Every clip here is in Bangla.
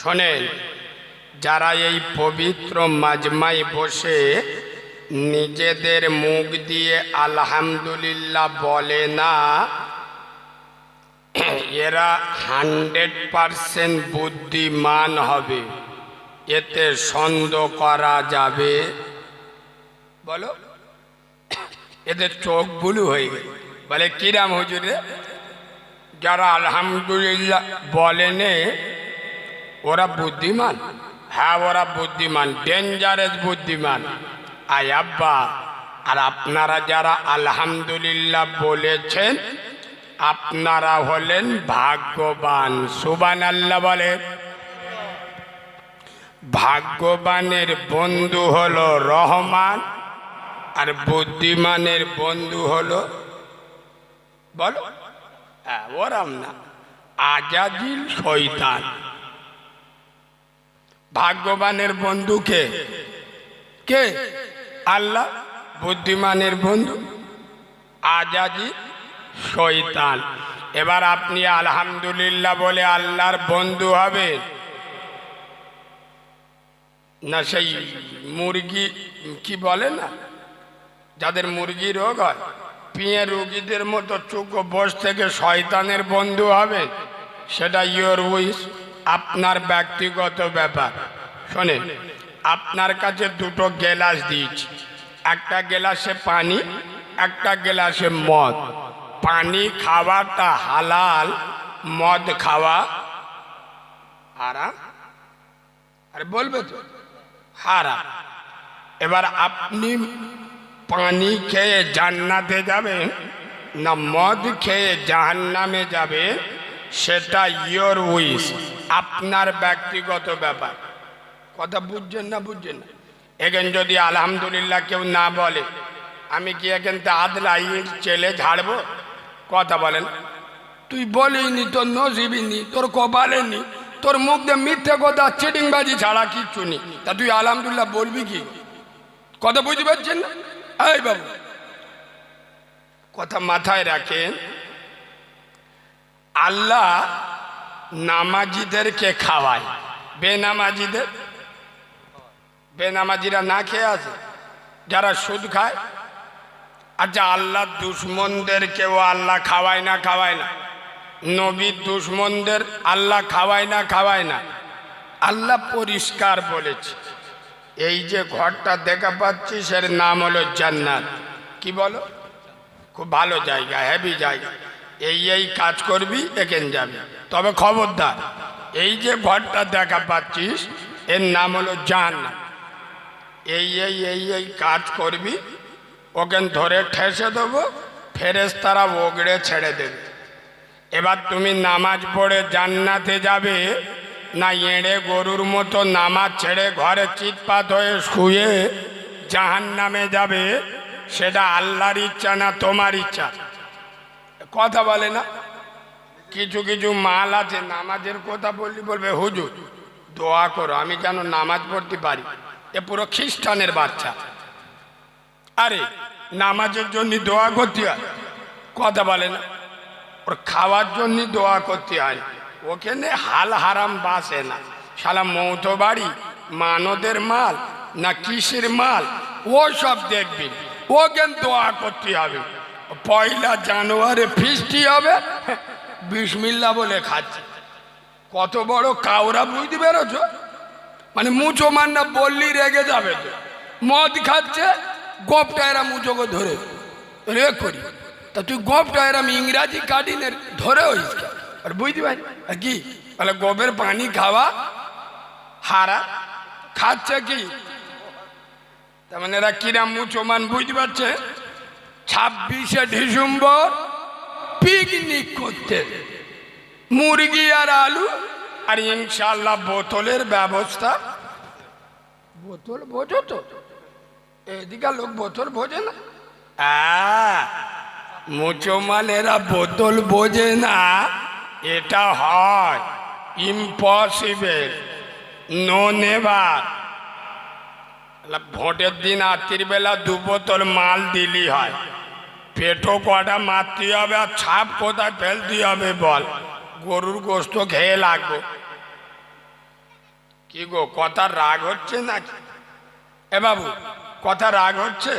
শোনেন, যারা এই পবিত্র মাজমায় বসে নিজেদের মুখ দিয়ে আলহামদুলিল্লাহ বলে না, এরা 100% বুদ্ধিমান হবে, এতে সন্দেহ করা যাবে? বলো, এদের চোখ বুলু হয়ে গেছে। বলে কিরাম হুজুরে? যারা আলহামদুলিল্লাহ বলেনে ওরা বুদ্ধিমান? হ্যাঁ, ওরা বুদ্ধিমান, ডেঞ্জারাস বুদ্ধিমান। আয় আব্বা, আর আপনারা যারা আলহামদুলিল্লাহ বলেছেন আপনারা হলেন ভাগ্যবান। সুবহানাল্লাহ বলে। ভাগ্যবানের বন্ধু হলো রহমান, আর বুদ্ধিমানের বন্ধু হলো, বলো, ওরাম না, আজাজিল শয়তান। ভাগ্যবানের বন্ধু কে? কে? আল্লাহ। বুদ্ধিমানের বন্ধু আজাজিল শয়তান। এবার আপনি আলহামদুলিল্লাহ বলে আল্লাহর বন্ধু হবেন না সেই মুরগি কি বলে না, যাদের মুরগি রোগ হয়, পিঁয়ে রোগীদের মতো চুপ বস থেকে শয়তানের বন্ধু হবে? সেটা ইয়োর উইশ, আপনার ব্যক্তিগত ব্যাপার। শোনেন, আপনার কাছে দুটো গ্লাস দিয়েছি, একটা গ্লাসে পানি, একটা গ্লাসে মদ। পানি খাওয়াটা হালাল, মদ খাওয়া হারাম। আরে বলবে তো হারাম। এবার আপনি পানি খেয়ে জান্নাতে যাবেন না মদ খেয়ে জাহান্নামে যাবে, সেটা ইয়োর উইশ, আপনার ব্যক্তিগত ব্যাপার। কথা বুঝছেন না? বুঝছেন না? এখানে যদি আলহামদুলিল্লাহ কেউ না বলে, আমি কি এখান থেকে আদলাই চেলে ঝাড়বো? কথা বলেন। তুই বলিনি, তোর নসিবই নি, তোর কপালে নি, তোর মুখ দিয়ে মিথ্যে কথা চিটিংবাজি ছাড়া কিচ্ছু নেই, তা তুই আলহামদুলিল্লাহ বলবি কি? কথা বুঝতে পারছেন না? এই বাবু, কথা মাথায় রাখেন, আল্লাহ নামাজিদেরকে খাওয়ায়, বেনামাজিদের, বেনামাজিরা না খেয়ে আছে, যারা সুদ খায়। আচ্ছা, আল্লাহ দুশ্মনদেরকেও আল্লাহ খাওয়ায় না? খাওয়ায় না? নবীর দুশ্মনদের আল্লাহ খাওয়ায় না? খাওয়ায় না? আল্লাহ পরিষ্কার বলেছে, এই যে ঘরটা দেখা পাচ্ছিস এর নাম হলো জান্নাত। কি বলো? খুব ভালো জায়গা, হেভি জায়গা। এই কাজ করবি, এখানে যাবি। তবে খবরদার, এই যে ঘরটা দেখা পাচ্ছিস এর নাম হলো জান্নাত। এই কাজ করবি, ওকে ধরে ঠেসে দেবো, ফেরেশতারা ওগড়ে ছেড়ে দেবে। এবার তুমি নামাজ পড়ে জান্নাতে যাবে না এড়ে গরুর মতো নামাজ ছেড়ে ঘরে চিৎপাত হয়ে শুয়ে জাহান্নামে যাবে, সেটা আল্লাহর ইচ্ছা না তোমার ইচ্ছা? কথা বলে না? কিছু কিছু মাল আছে নামাজের কথা বললি বলবে হুজুর দোয়া করো আমি যেন নামাজ পড়তে পারি। এ পুরো খ্রিস্টানের বাচ্চা। আরে নামাজের জন্য দোয়া করতে হয়? কথা বলে না? ওর খাওয়ার জন্য দোয়া করতে হয়। ওখানে হাল হারাম বাসে না। শালা মৌতো বাড়ি, মানদের মাল না কিসের মাল, ও সব দেখবি। ওখানে দোয়া করতে হবে। পয়লা জানুয়ারি ফিস্টি হবে, বিসমিল্লাহ বলে খাচ্ছে। কত বড় কাউরা বুঝতে পেরেছ? মানে মুচো মান্না বললি রেগে যাবে তো। মদ খাচ্ছে, গোপটা এরাম মুচোকে ধরে রে করি, তা তুই গোপটা এরাম ইংরাজি কাটিনের ধরে হইস আর বুঝতে পারি কি বলে? গোবের পানি খাওয়া হারা খাচ্ছে কি? তার মানে এরা কিরাম মুচোমান বুঝতে পারছে? 26শে ডিসেম্বর পিকনিক করতে, মুরগি আর আলু আর ইনশাল্লাহ বোতলের ব্যবস্থা। বোতল বোঝো তো? এদিকে লোক বোতল বোঝে না। মুসলমানেরা বোতল বোঝে না, এটা হয় ইম্পসিবল, নো নেভার। ভোটের দিন রাত্রির বেলা 2 বোতল মাল দিলি হয়, পেটো কটা মারতে হবে আর ছাপ কোথায় ফেলতে হবে বল? গরুর গোস্ত খেয়ে লাগবো। কি গো, কথা রাগ হচ্ছে নাকি? এ বাবু, কথা রাগ হচ্ছে?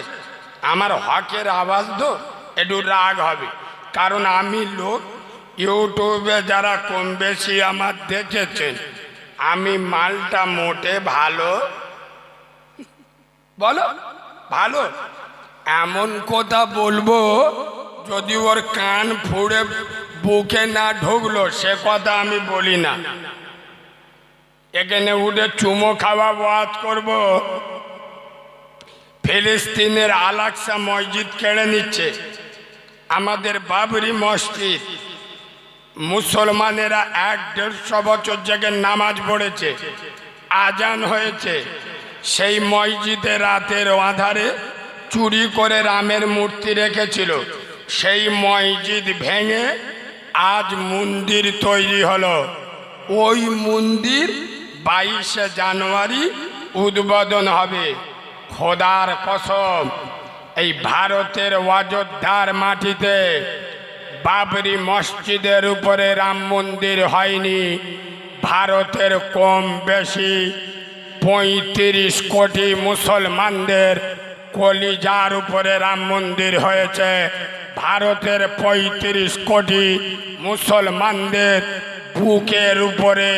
আমার হকের আওয়াজ তো একটু রাগ হবে, কারণ আমি লোক ইউটিউবে যারা কম বেশি আমার দেখেছেন, আমি মালটা মোটে ভালো, বলো ভালো, এমন কথা বলবো যদি ওর কান ফুড়ে বুকে না ঢুকলো সে কথা আমি বলি না। এখানে উঠে চুমো খাওয়া ওয়াজ করব। ফিলিস্তিনের আল-আকসা মসজিদ কেড়ে নিচ্ছে, আমাদের বাবরি মসজিদ মুসলমানেরা 1-150 বছর থেকে নামাজ পড়েছে, আজান হয়েছে, সেই মসজিদে রাতের আঁধারে চুরি করে রামের মূর্তি রেখেছিল, সেই মসজিদ ভেঙে আজ মন্দির তৈরি হলো। ওই মন্দির 22শে জানুয়ারি উদ্বোধন হবে। খোদার কসম, এই ভারতের অযোধ্যার মাটিতে বাবরি মসজিদের উপরে রাম মন্দির হয়নি। ভারতের কম বেশি 35 কোটি মুসলমানদের কলিজার উপরে রাম মন্দির হয়েছে। ভারতের 35 কোটি মুসলমানদের বুকের উপরে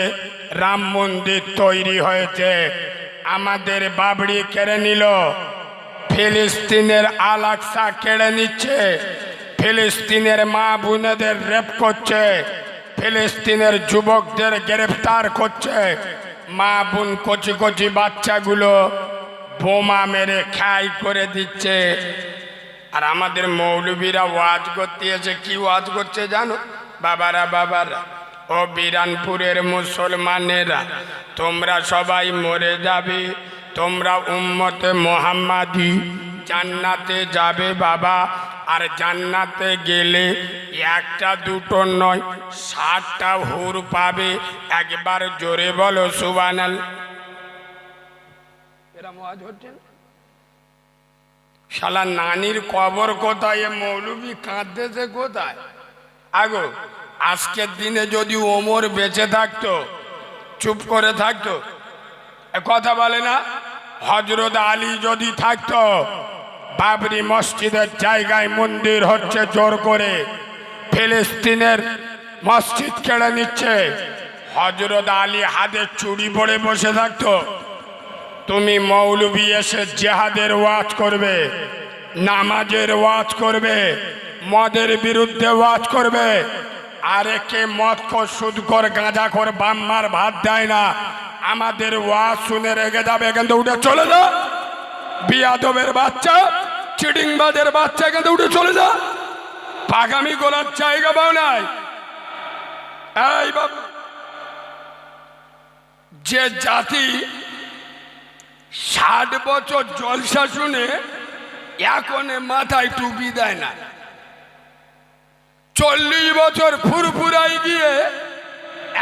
রাম মন্দির তৈরি হয়েছে। আমাদের বাবরি কেড়ে নিল, ফিলিস্তিনের আল-আকসা কেড়ে নিচ্ছে, ফিলিস্তিনের মা বোনেদের রেপ করছে, ফিলিস্তিনের যুবকদের গ্রেফতার করছে, মা বোন কচি কচি বাচ্চাগুলো বোমা মেরে খাই করে দিচ্ছে। আর আমাদের মৌলবীরা ওয়াজ করতে এসে কি ওয়াজ করছে জানো? বাবারা বাবারা, ও বিরানপুরের মুসলমানেরা, তোমরা সবাই মরে যাবে, তোমরা উম্মতে মোহাম্মদী, জান্নাতে যাবে বাবা। আর জান্নাতে গেলে একটা দুটো নয় 60টা হুর পাবে। একবার জোরে বলো সুবহানাল্লাহ। এরা ওয়াজ হচ্ছে না? শালা নানির কবর কোথায়, এ মৌলবী কাঁদতেছে কোথায়? আগো আজকের দিনে যদি ওমর বেঁচে থাকতো, চুপ করে থাকতো, কথা বলে না? হযরত আলী যদি থাকতো, বাবরি মসজিদের জায়গায় মন্দির হচ্ছে জোর করে, ফিলিস্তিনের মসজিদ কেড়ে নিচ্ছে, হযরত আলী হাতে চুড়ি পরে বসে থাকতো, তুমি মৌলবী এসে জিহাদের ওয়াজ করবে, নামাজের ওয়াজ করবে, মদের বিরুদ্ধে ওয়াজ করবে। আরে কে মদ খোর, সুদ খোর, গাঁজা খোর, বাম্মার ভাত দেয় না, আমাদের ওয়াজ শুনে রেগে যাবে, এখান থেকে উঠে চলে যা। বিয়াদবের বাচ্চা, চিটিংবাজের বাচ্চা, এখান থেকে উঠে চলে যা। পাগামি গোলার জায়গা পাও নাই। এই বাবা, যে জাতি 60 বছর জলসা শুনে এখন মাথায় টুপি দেয় না, 40 বছর ফুরফুরাই গিয়ে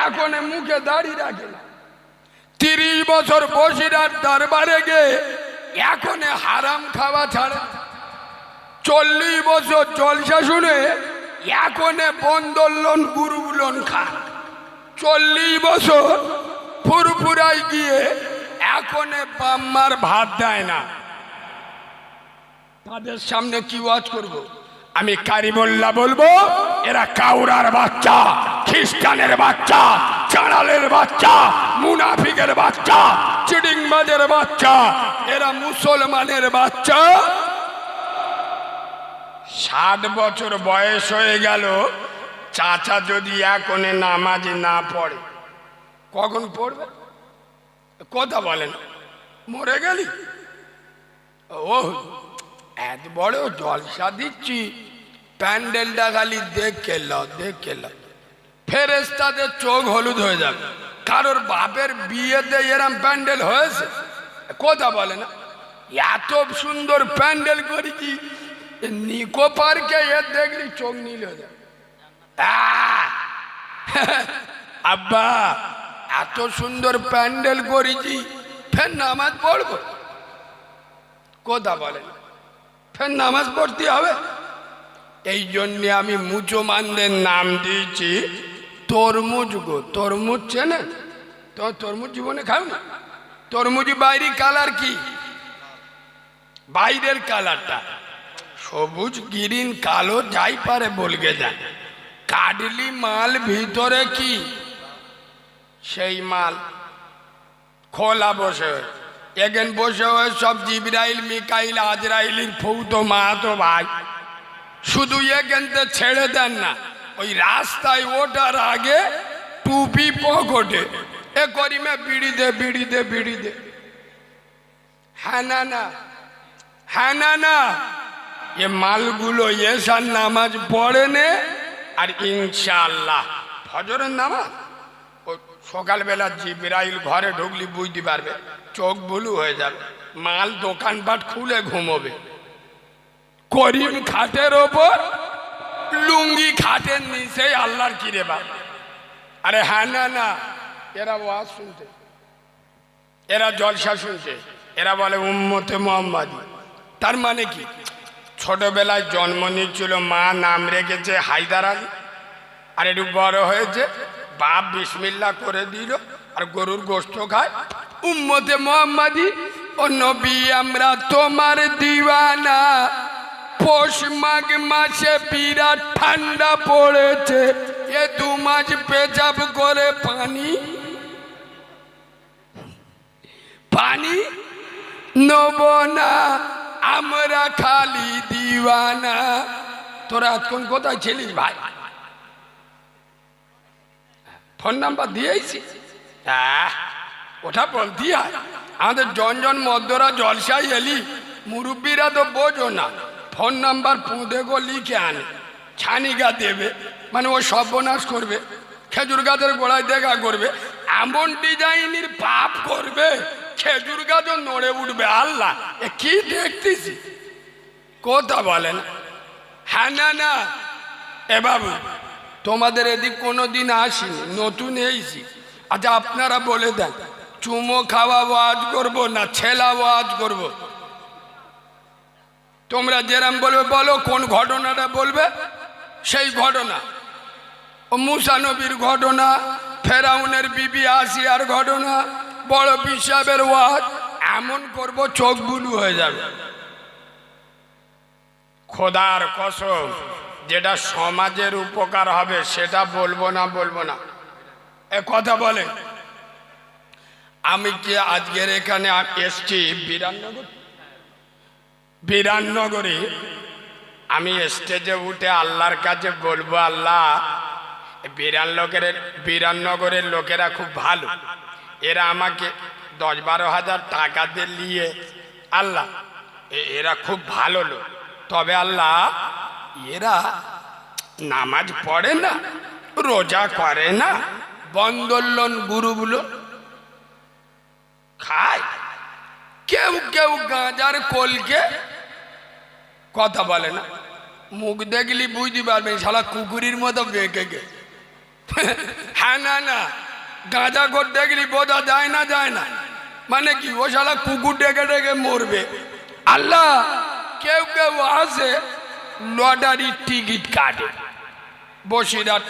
এখন মুখে দাড়ি রাখে না, 30 বছর বসিরার দরবারে গিয়ে এখন হারাম খাওয়া ছাড়ে, 40 বছর জলসা শুনে এখন বন্দর লোন গুরু লোন খান, 40 বছর ফুরফুরাই গিয়ে এখন বাম্মার ভাত দেয় না। তাদের সামনে কি ওয়াজ করব? আমি কারিমুল্লাহ বলবো, এরা কাউরার বাচ্চা, খ্রিস্টানের বাচ্চা, চাঁড়ালের বাচ্চা, মুনাফিকের বাচ্চা, চিটিংবাজের বাচ্চা, এরা মুসলমানের বাচ্চা। 60 বছর বয়স হয়ে গেল, চাচা যদি এখন নামাজ না পড়ে, কখন পড়বে? কথা বলেন, মরে গেলি? ও এত বড় জলসা দিচ্ছি, প্যান্ডেলটা খালি দেখে ল, দেখে ল, ফেরেশতাদের চোখ হলুদ হয়ে যাবে। কারোর বাপের বিয়েতে এরম প্যান্ডেল হয়েছে? কথা বলে না। এত সুন্দর প্যান্ডেল করেছি, নিকো পার্কে এ দেখলি চোখ নীল হয়ে যাবে। আব্বা এত সুন্দর প্যান্ডেল করেছি, ফের নামাজ পড়বো? কথা বলে না, ফের নামাজ পড়তে হবে। এই জন্যে আমি মুসলমানদের নাম দিয়েছি তরমুজ গো। তরমুজ চেনেন? তোমার তরমুজ জীবনে খাও না? তরমুজ বাইরের কালার কি? বাইরের কালারটা সবুজ, গ্রিন, কালো যাই পারে বলগে যায়, কাডলি মাল ভিতরে কি সেই মাল খোলা বসে এগেন বসে হয়ে সব জিবরাইল, মিকাইল, আজরাইলির ফৌতো মাহাতো ভাই শুধু এখানতে ছেড়ে দেন না, ওই রাস্তায় ওঠার আগে টুপি পকেটে এ করিমে বিড়ি দে, বিড়ি দে, বিড়ি দে। হ্যাঁ না না, হ্যাঁ না না, এ মালগুলো এসার নামাজ পড়ে নে, আর ইনশাআল্লাহ ফজরের নামাজ ও সকালবেলা জিবরাইল ঘরে ঢুকলি বুঝতে পারবে, চোখ বুলু হয়ে যাবে, মাল দোকানপাট খুলে ঘুমোবে। করিম খাটের ওপর, লুঙ্গি খাটের নিচে, আল্লাহর কিরে বা। আরে হ্যাঁ না না, এরা ওয়াজ শুনতে, এরা জলসা শুনতে, এরা বলে উম্মতে মুহাম্মাদি। তার মানে কি? ছোটবেলায় জন্ম নিয়েছিল, মা নাম রেখেছে হায়দার আলী, আর একটু বড় হয়েছে বাপ বিসমিল্লাহ করে দিল আর গরুর গোশত খায়, উম্মতে মুহাম্মাদি। ও নবী আমরা তোমার দিওয়ানা, পৌষ মাঘ মাসে বিরাট ঠান্ডা পড়েছে, এ 2 মাস পেজাব করে পানি পানি নেব না, আমরা খালি দিওয়ানা। তোরা এখন কোথায় ছিলিস ভাই? ফোন নাম্বার দিয়েছি, হ্যাঁ ওটা বলতে হয়। আমাদের জন মধ্যরা জলসায় এলি, মুরব্বীরা তো বোঝো না, ফোন নাম্বার পুঁদে গো লিখে আনে, ছানিগা দেবে, মানে ও সর্বনাশ করবে, খেজুর গাছের গোড়ায় দেখা করবে, এমন ডিজাইনের পাপ করবে খেজুর গাছও নড়ে উঠবে। আল্লাহ এ কি দেখতেছি, কথা বলেন। হ্যাঁ না না, এ বাবু তোমাদের এদিক কোনোদিন আসিনি, নতুন এইছি। আচ্ছা আপনারা বলে দেন, চুমো খাওয়া ওয়াজ করবো না ছেলা ওয়াজ করবো? তোমরা যেরাম বলবে বলো, কোন ঘটনাটা বলবে সেই ঘটনা। ও মুসা নবীর ঘটনা, ফেরাউনের বিবি আসিয়ার ঘটনা, বড় পিসাবের ওয়াজ এমন করব চোখ বুলু হয়ে যাবে। খোদার কসম, যেটা সমাজের উপকার হবে সেটা বলবো না, বলবো না। এ কথা বলে আমি কি আজকের এখানে এসছি বিরাননগরে, আমি স্টেজে উঠে আল্লাহর কাছে বলবো, আল্লাহ বিরাননগরের লোকেরা খুব ভালো, এরা আমাকে 10-12 হাজার টাকা দিয়ে নিয়ে, আল্লাহ এরা খুব ভালো লোক, তবে আল্লাহ এরা নামাজ পড়ে না, রোজা করে না, বন্দোলন গুরুগুলো খায়, কেউ কেউ গাঁজার কলকে, কথা বলে না, মুখ দেখলি বুঝতে পারবে শালা কুকুরির মতো বেঁকে গে। হ্যাঁ না না, গাঁজা কর দেখলি বোঝা যায় না, যায় না মানে কি, ও শালা কুকুর ডেকে ডেকে মরবে। আল্লাহ কেউ কেউ আসে লটারির টিকিট কাটে, বসিরহাট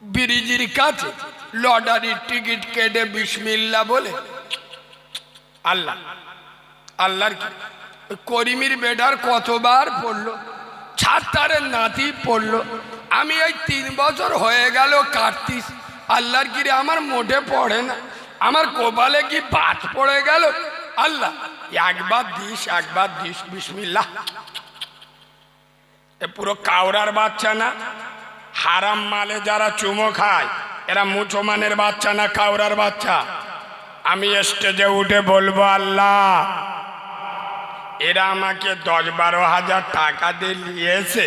ব্রিজের কাছে লটারির টিকিট কেটে বিসমিল্লাহ বলে, আল্লাহ আল্লাহর কি করিমির বেটার কতবার পড়লো, ছাত্তারের নাতি পড়লো, আমি এই 3 বছর হয়ে গেল কাটতিস, আল্লাহর কিরে আমার মোটে পড়ে না, আমার কপালে কি বাত পড়ে গেল, আল্লাহ একবার দিস বিসমিল্লাহ। এ পুরো কাউরার বাচ্চা না, হারাম মালে যারা চুমো খায় এরা মুসলমানের বাচ্চা না, কাউরার বাচ্চা। আমি স্টেজে উঠে বলবো, আল্লাহ এরা আমাকে 10-12 হাজার টাকা দিয়ে নিয়েছে,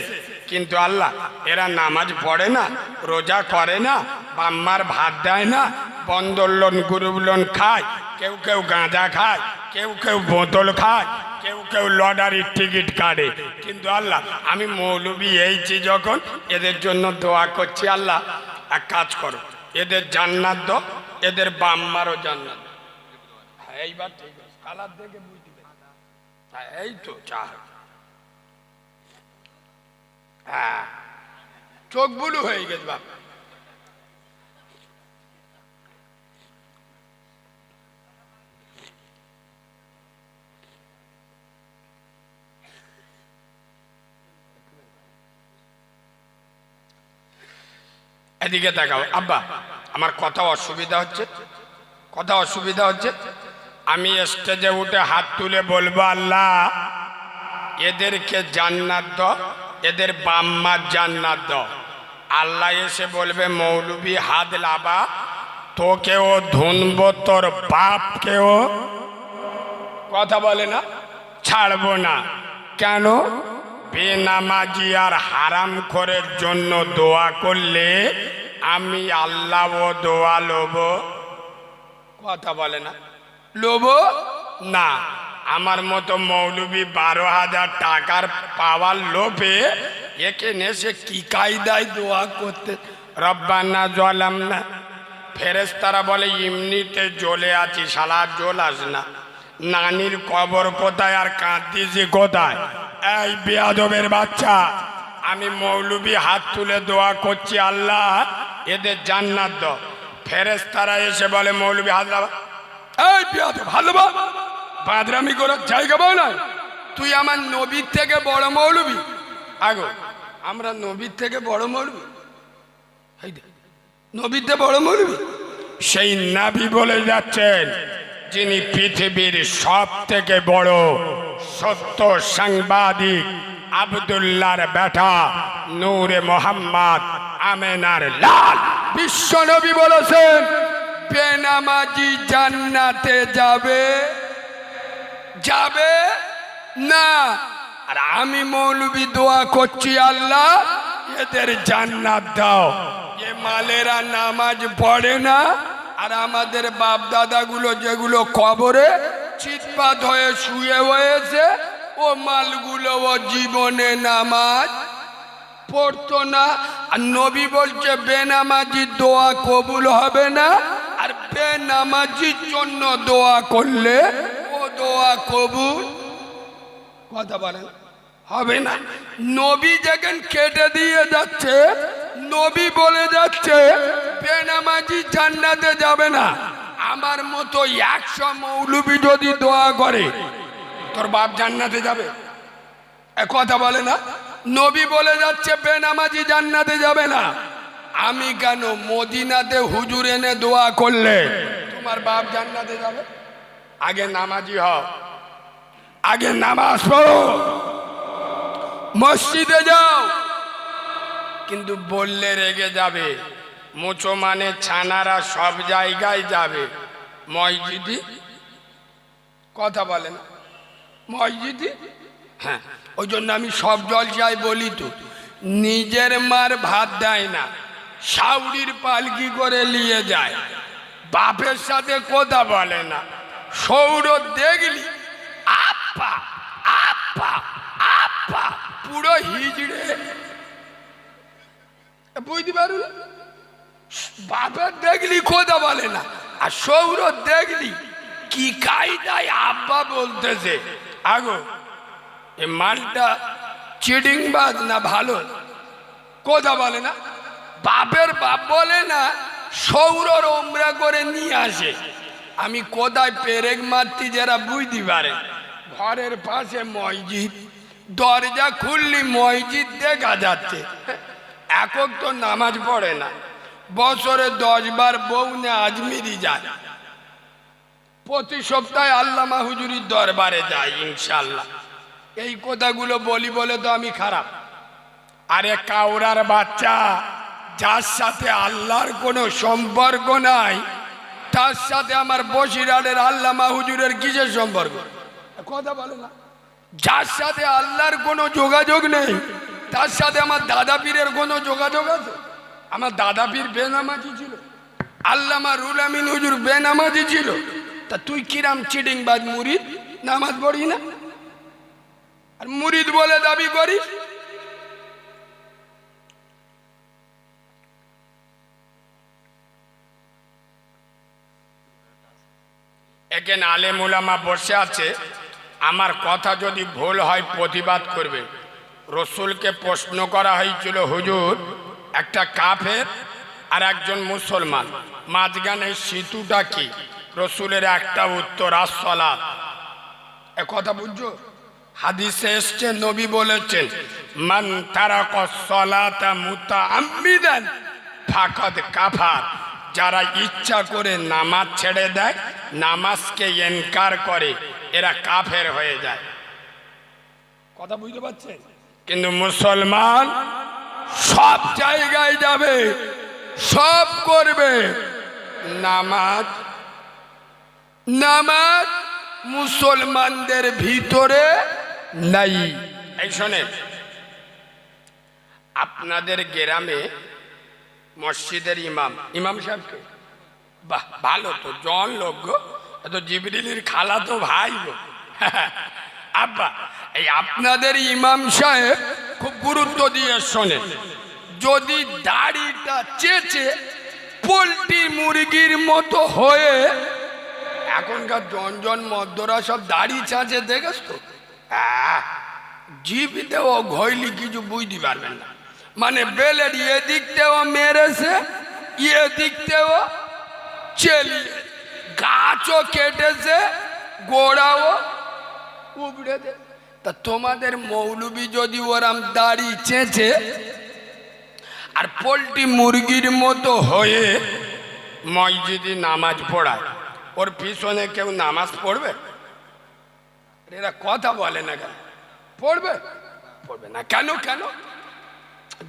কিন্তু আল্লাহ এরা নামাজ পড়ে না, রোজা করে না, বাম্মার ভাত দেয় না, বন্দোলন গুরুবলন খায়, কেউ কেউ গাঁজা খায়, কেউ কেউ বোতল খায়, কেউ কেউ লটারির টিকিট কাটে, কিন্তু আল্লাহ আমি মৌলবি এইছি যখন এদের জন্য দোয়া করছি, আল্লাহ এক কাজ করো, এদের জান্নাত দাও, এদের বাম্মারও জান্নাত। এইবার ঠিক আছে, কালার দেখে বুঝতে পারি, এই তো চা, হ্যাঁ চোখ বুলু হয়ে গেছে বাপ। এদিকে দেখাও আব্বা, আমার কথা অসুবিধা হচ্ছে, আমি স্টেজে উঠে হাত তুলে বলবো আল্লাহ এদেরকে জান্নাত দাও, এদের বাম্মা জান্নাত দাও। আল্লাহ এসে বলবে মৌলবি হাত লাবা, তোকেও ধুনবো, তোর বাপকেও কথা বলে না ছাড়বো না। কেন? বেনামাজি আর হারাম খোরের জন্য দোয়া করলে আমি আল্লাহ ও দোয়া লোব, কথা বলে না লোব না। আমার মতো মৌলবি 12,000 টাকার পাওয়ার লোভে এখানে সে কি কায়দায় দোয়া করতে, রব্বানা জালামনা। ফেরেশতারা বলে এমনিতে জ্বলে আছি, শালা জ্বলাস না, নানির কবর কোথায় আর কাঁদতেছি কোথায়? এই বেয়াদবের বাচ্চা, আমি মৌলবি হাত তুলে দোয়া করছি আল্লাহ এদের জান্নাত দাও। ফেরেশতারা এসে বলে মৌলবি হাত লাবা, এই বেয়াদব ভালো বা বাদরামি করার জায়গা পাও না, তুই আমার নবীর থেকে বড় মৌলবি। আগো আমরা নবীর থেকে বড় মৌলবি, নবীর থেকে বড় মৌলবি? সেই নাবি বলে যাচ্ছেন যিনি পৃথিবীর সব থেকে বড় সত্য সাংবাদিক, আব্দুল্লাহর বেটা নূরে মোহাম্মদ আমেনার লাল বিশ্ব নবী বলেছেন বেনামাজি জান্নাতে যাবে যাবে না। আর আমি মৌলবি দোয়া করছি আল্লাহ এদের জান্নাত দাও। এ মালেরা নামাজ পড়ে না, আর আমাদের বাপ দাদাগুলো যেগুলো কবরে চিৎপাত হয়ে শুয়ে হয়েছে, ও মালগুলো ও জীবনে নামাজ পড়তো না। আর নবী বলছে বেনামাজি দোয়া কবুল হবে না, আর বেনামাজির জন্য দোয়া করলে ও দোয়া কবুল, কথা বলেন, হবে না। নবী যখন কেটে দিয়ে যাচ্ছে, নবী বলে যাচ্ছে বেনামাজি জান্নাতে যাবে না। আমার মতো 100 মৌলবি যদি দোয়া করে তোর বাপ জান্নাতে যাবে, কথা বলে না। নবী বলে যাচ্ছে বেনামাজি জান্নাতে যাবে না। আমি কেন মদিনাতে হুজুর এনে দোয়া করলে তোমার বাপ জান্নাতে যাবে? আগে নামাজি হও, আগে নামাজ পড়ো, মসজিদে যাও। কিন্তু বললে রেগে যাবে, মুচো মানে ছানারা সব জায়গায় যাবে, মসজিদি, কথা বলেন মসজিদি। হ্যাঁ, ওই জন্য আমি সব জলসায় বলি তো, নিজের মার ভাত দেয় না, শাউরির পালকি করে নিয়ে যায়, বাপের সাথে কথা বলে না। সৌর দেখলি আপা আপা আপা পুরো হিজড়ে, বুঝতে পারুন? বাপের দেখলি কথা বলে না, আর সৌর দেখলি কি কায়দায় আব্বা বলতেছে। আগো এ মালটা চিডিংবাজ না ভালো, কথা বলে না। বাপের বাপ বলে না, সৌরর ওমরা করে নিয়ে আসে। আমি কোথায় পেরেক মারতি যারা বুঝতে পারে, ঘরের পাশে মসজিদ, দরজা খুললি মসজিদ দেখা যাচ্ছে। একক তো নামাজ পড়ে না, বছরে 10 বার বউ নে আজমিরি যায়, প্রতি সপ্তাহে আল্লামা হুজুরির দরবারে যায় ইনশাল্লাহ। এই কথাগুলো বলি বলে তো আমি খারাপ। আরে কাউরার বাচ্চা, যার সাথে আল্লাহর কোনো সম্পর্ক নাই, তার সাথে আমার বসিরহাটের আল্লামা হুজুরের কিসের সম্পর্ক, কথা বলে না। যার সাথে আল্লাহর কোনো যোগাযোগ নেই, তার সাথে আমার দাদা পীরের কোনো যোগাযোগ আছে? আমার দাদা পীর বেনামাজি ছিল, আল্লামা রুল আমিন হুজুর বেনামাজি ছিল। তা তুই কিরাম চিডিংবাজ মুরিদ, নামাজ পড়ি না আর মুরিদ বলে দাবি করিস? এখানে আলেম উলামা বসে আছে, আমার কথা যদি ভুল হয় প্রতিবাদ করবেন। রসুলকে প্রশ্ন করা হয়েছিল, হুজুর একটা কাফের আর একজন মুসলমান, মাঝখানে সেতুটা কি? রসুলের একটা উত্তর, আসসালাত। এ কথা বুঝছো? হাদিসে এসছে, নবী বলেছেন মান তারাকা সলাতা মুতাআম্মিদান ফাকাদ কাফার, যারা ইচ্ছা করে নামাজ ছেড়ে দেয়, নামাজকে ইনকার করে, এরা কাফের হয়ে যায়। কথা বুঝতে পারছেন? কিন্তু মুসলমান সব জায়গায় যাবে, সব করবে, নামাজ নামাজ মুসলমানদের ভিতরে নাই। এই শোনেন, আপনাদের গ্রামে মসজিদের ইমাম সাহেবকে, বাহ ভালো তো, জন লোক গো, এত জিবরিলের খালা তো ভাই গো। আব্বা, এই আপনাদের ইমাম সাহেব খুব গুরুত্ব দিয়ে শোনেন, যদি দাড়িটা চেঁচে পোল্ট্রি মুরগির মতো হয়ে, এখনকার জন মদ্যরা সব দাড়ি চাঁচে, দেখেছ তো, জিবিতেও ঘইলি কিছু বুঝতে পারবেন না। মানে বেলের এদিকতেও মেরেছে, এদিকতেও চেলিয়ে, গাছও কেটেছে, গোড়াও উবড়ে দে। তা তোমাদের মৌলবি যদি ওরাম দাড়ি চেঁচে আর পোল্ট্রি মুরগির মতো হয়ে মসজিদে নামাজ পড়ায়, ওর পিছনে কেউ নামাজ পড়বে? এরা কথা বলে না কেন? পড়বে? পড়বে না কেন? কেন?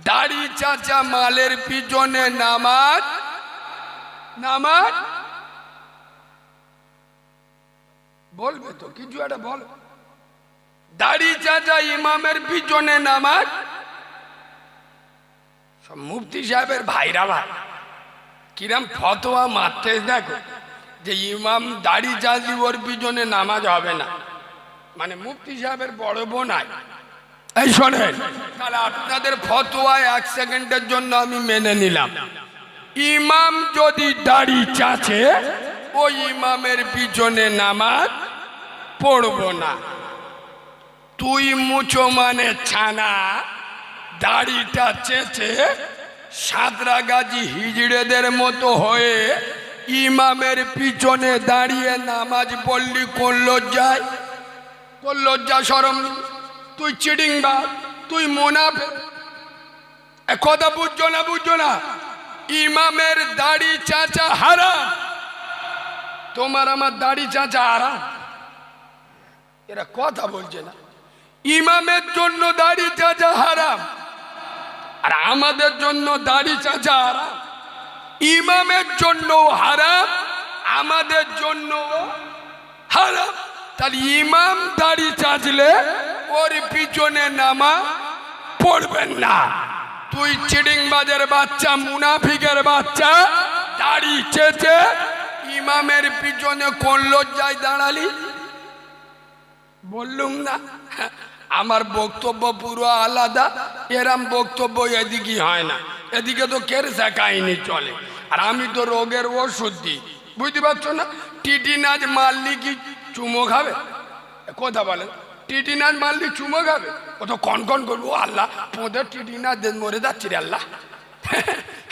দাড়ি চাচা মালের পিছনে নামাজ বলবে তো, কিছু একটা বল। দাড়ি চাচা ইমামের পিছনে নামাজ, সব মুফতি সাহেবের ভাইরা ভাই কিরাম ফতোয়া মারতে দেখো, যে ইমাম দাড়ি চাচি ওর পিছনে নামাজ হবে না, মানে মুফতি সাহেবের বড় বোন। এই শোনেন, তাহলে আপনাদের ফতোয়ায় 1 সেকেন্ডের জন্য আমি মেনে নিলাম, ইমাম যদি দাড়ি চাচে ওই ইমামের পিছনে নামাজ পড়ব না। তুই মুচো মানে ছানা, দাড়িটা চেঁচে সাঁতরাগাছি হিজড়েদের মতো হয়ে ইমামের পিছনে দাঁড়িয়ে নামাজ পড়লি কোন লজ্জায়? তোর লজ্জা শরম? তুই চিডিংবাজ, তুই মুনাফিক। কথা বুঝছো না? বুঝছো না? ইমামের দাড়ি চাচা হারাম, তোমার আমার দাড়ি চাচা হারাম। এরা কথা বলছে না। ইমামের জন্য দাড়ি চাচা হারাম, আর আমাদের জন্য দাড়ি চাচা হারাম। ইমামের জন্য হারাম, আমাদের জন্য হারাম। তাহলে ইমাম দাড়ি চাচলে ওর পিছনে নামাজ পড়বেন না। তুই চিডিংবাজের বাচ্চা, মুনাফিকের বাচ্চা, দাড়ি চেঁচে ইমামের পিছনে কোন লজ্জায় দাঁড়ালি? বললুম না আমার বক্তব্য পুরো আলাদা, এরম বক্তব্য এদিকে হয় না। এদিকে তো কেরসা কাহিনী চলে, আর আমি তো রোগের ওষুধ দিই, বুঝতে পারছো না? টিটিনাজ মারলি কি চুমো খাবে? কথা বলেন, টিটিনাজ মারলি চুমো খাবে? ও তো কন করবো, আল্লাহ পোদের টিটিনাজ মরে যাচ্ছি রে আল্লাহ।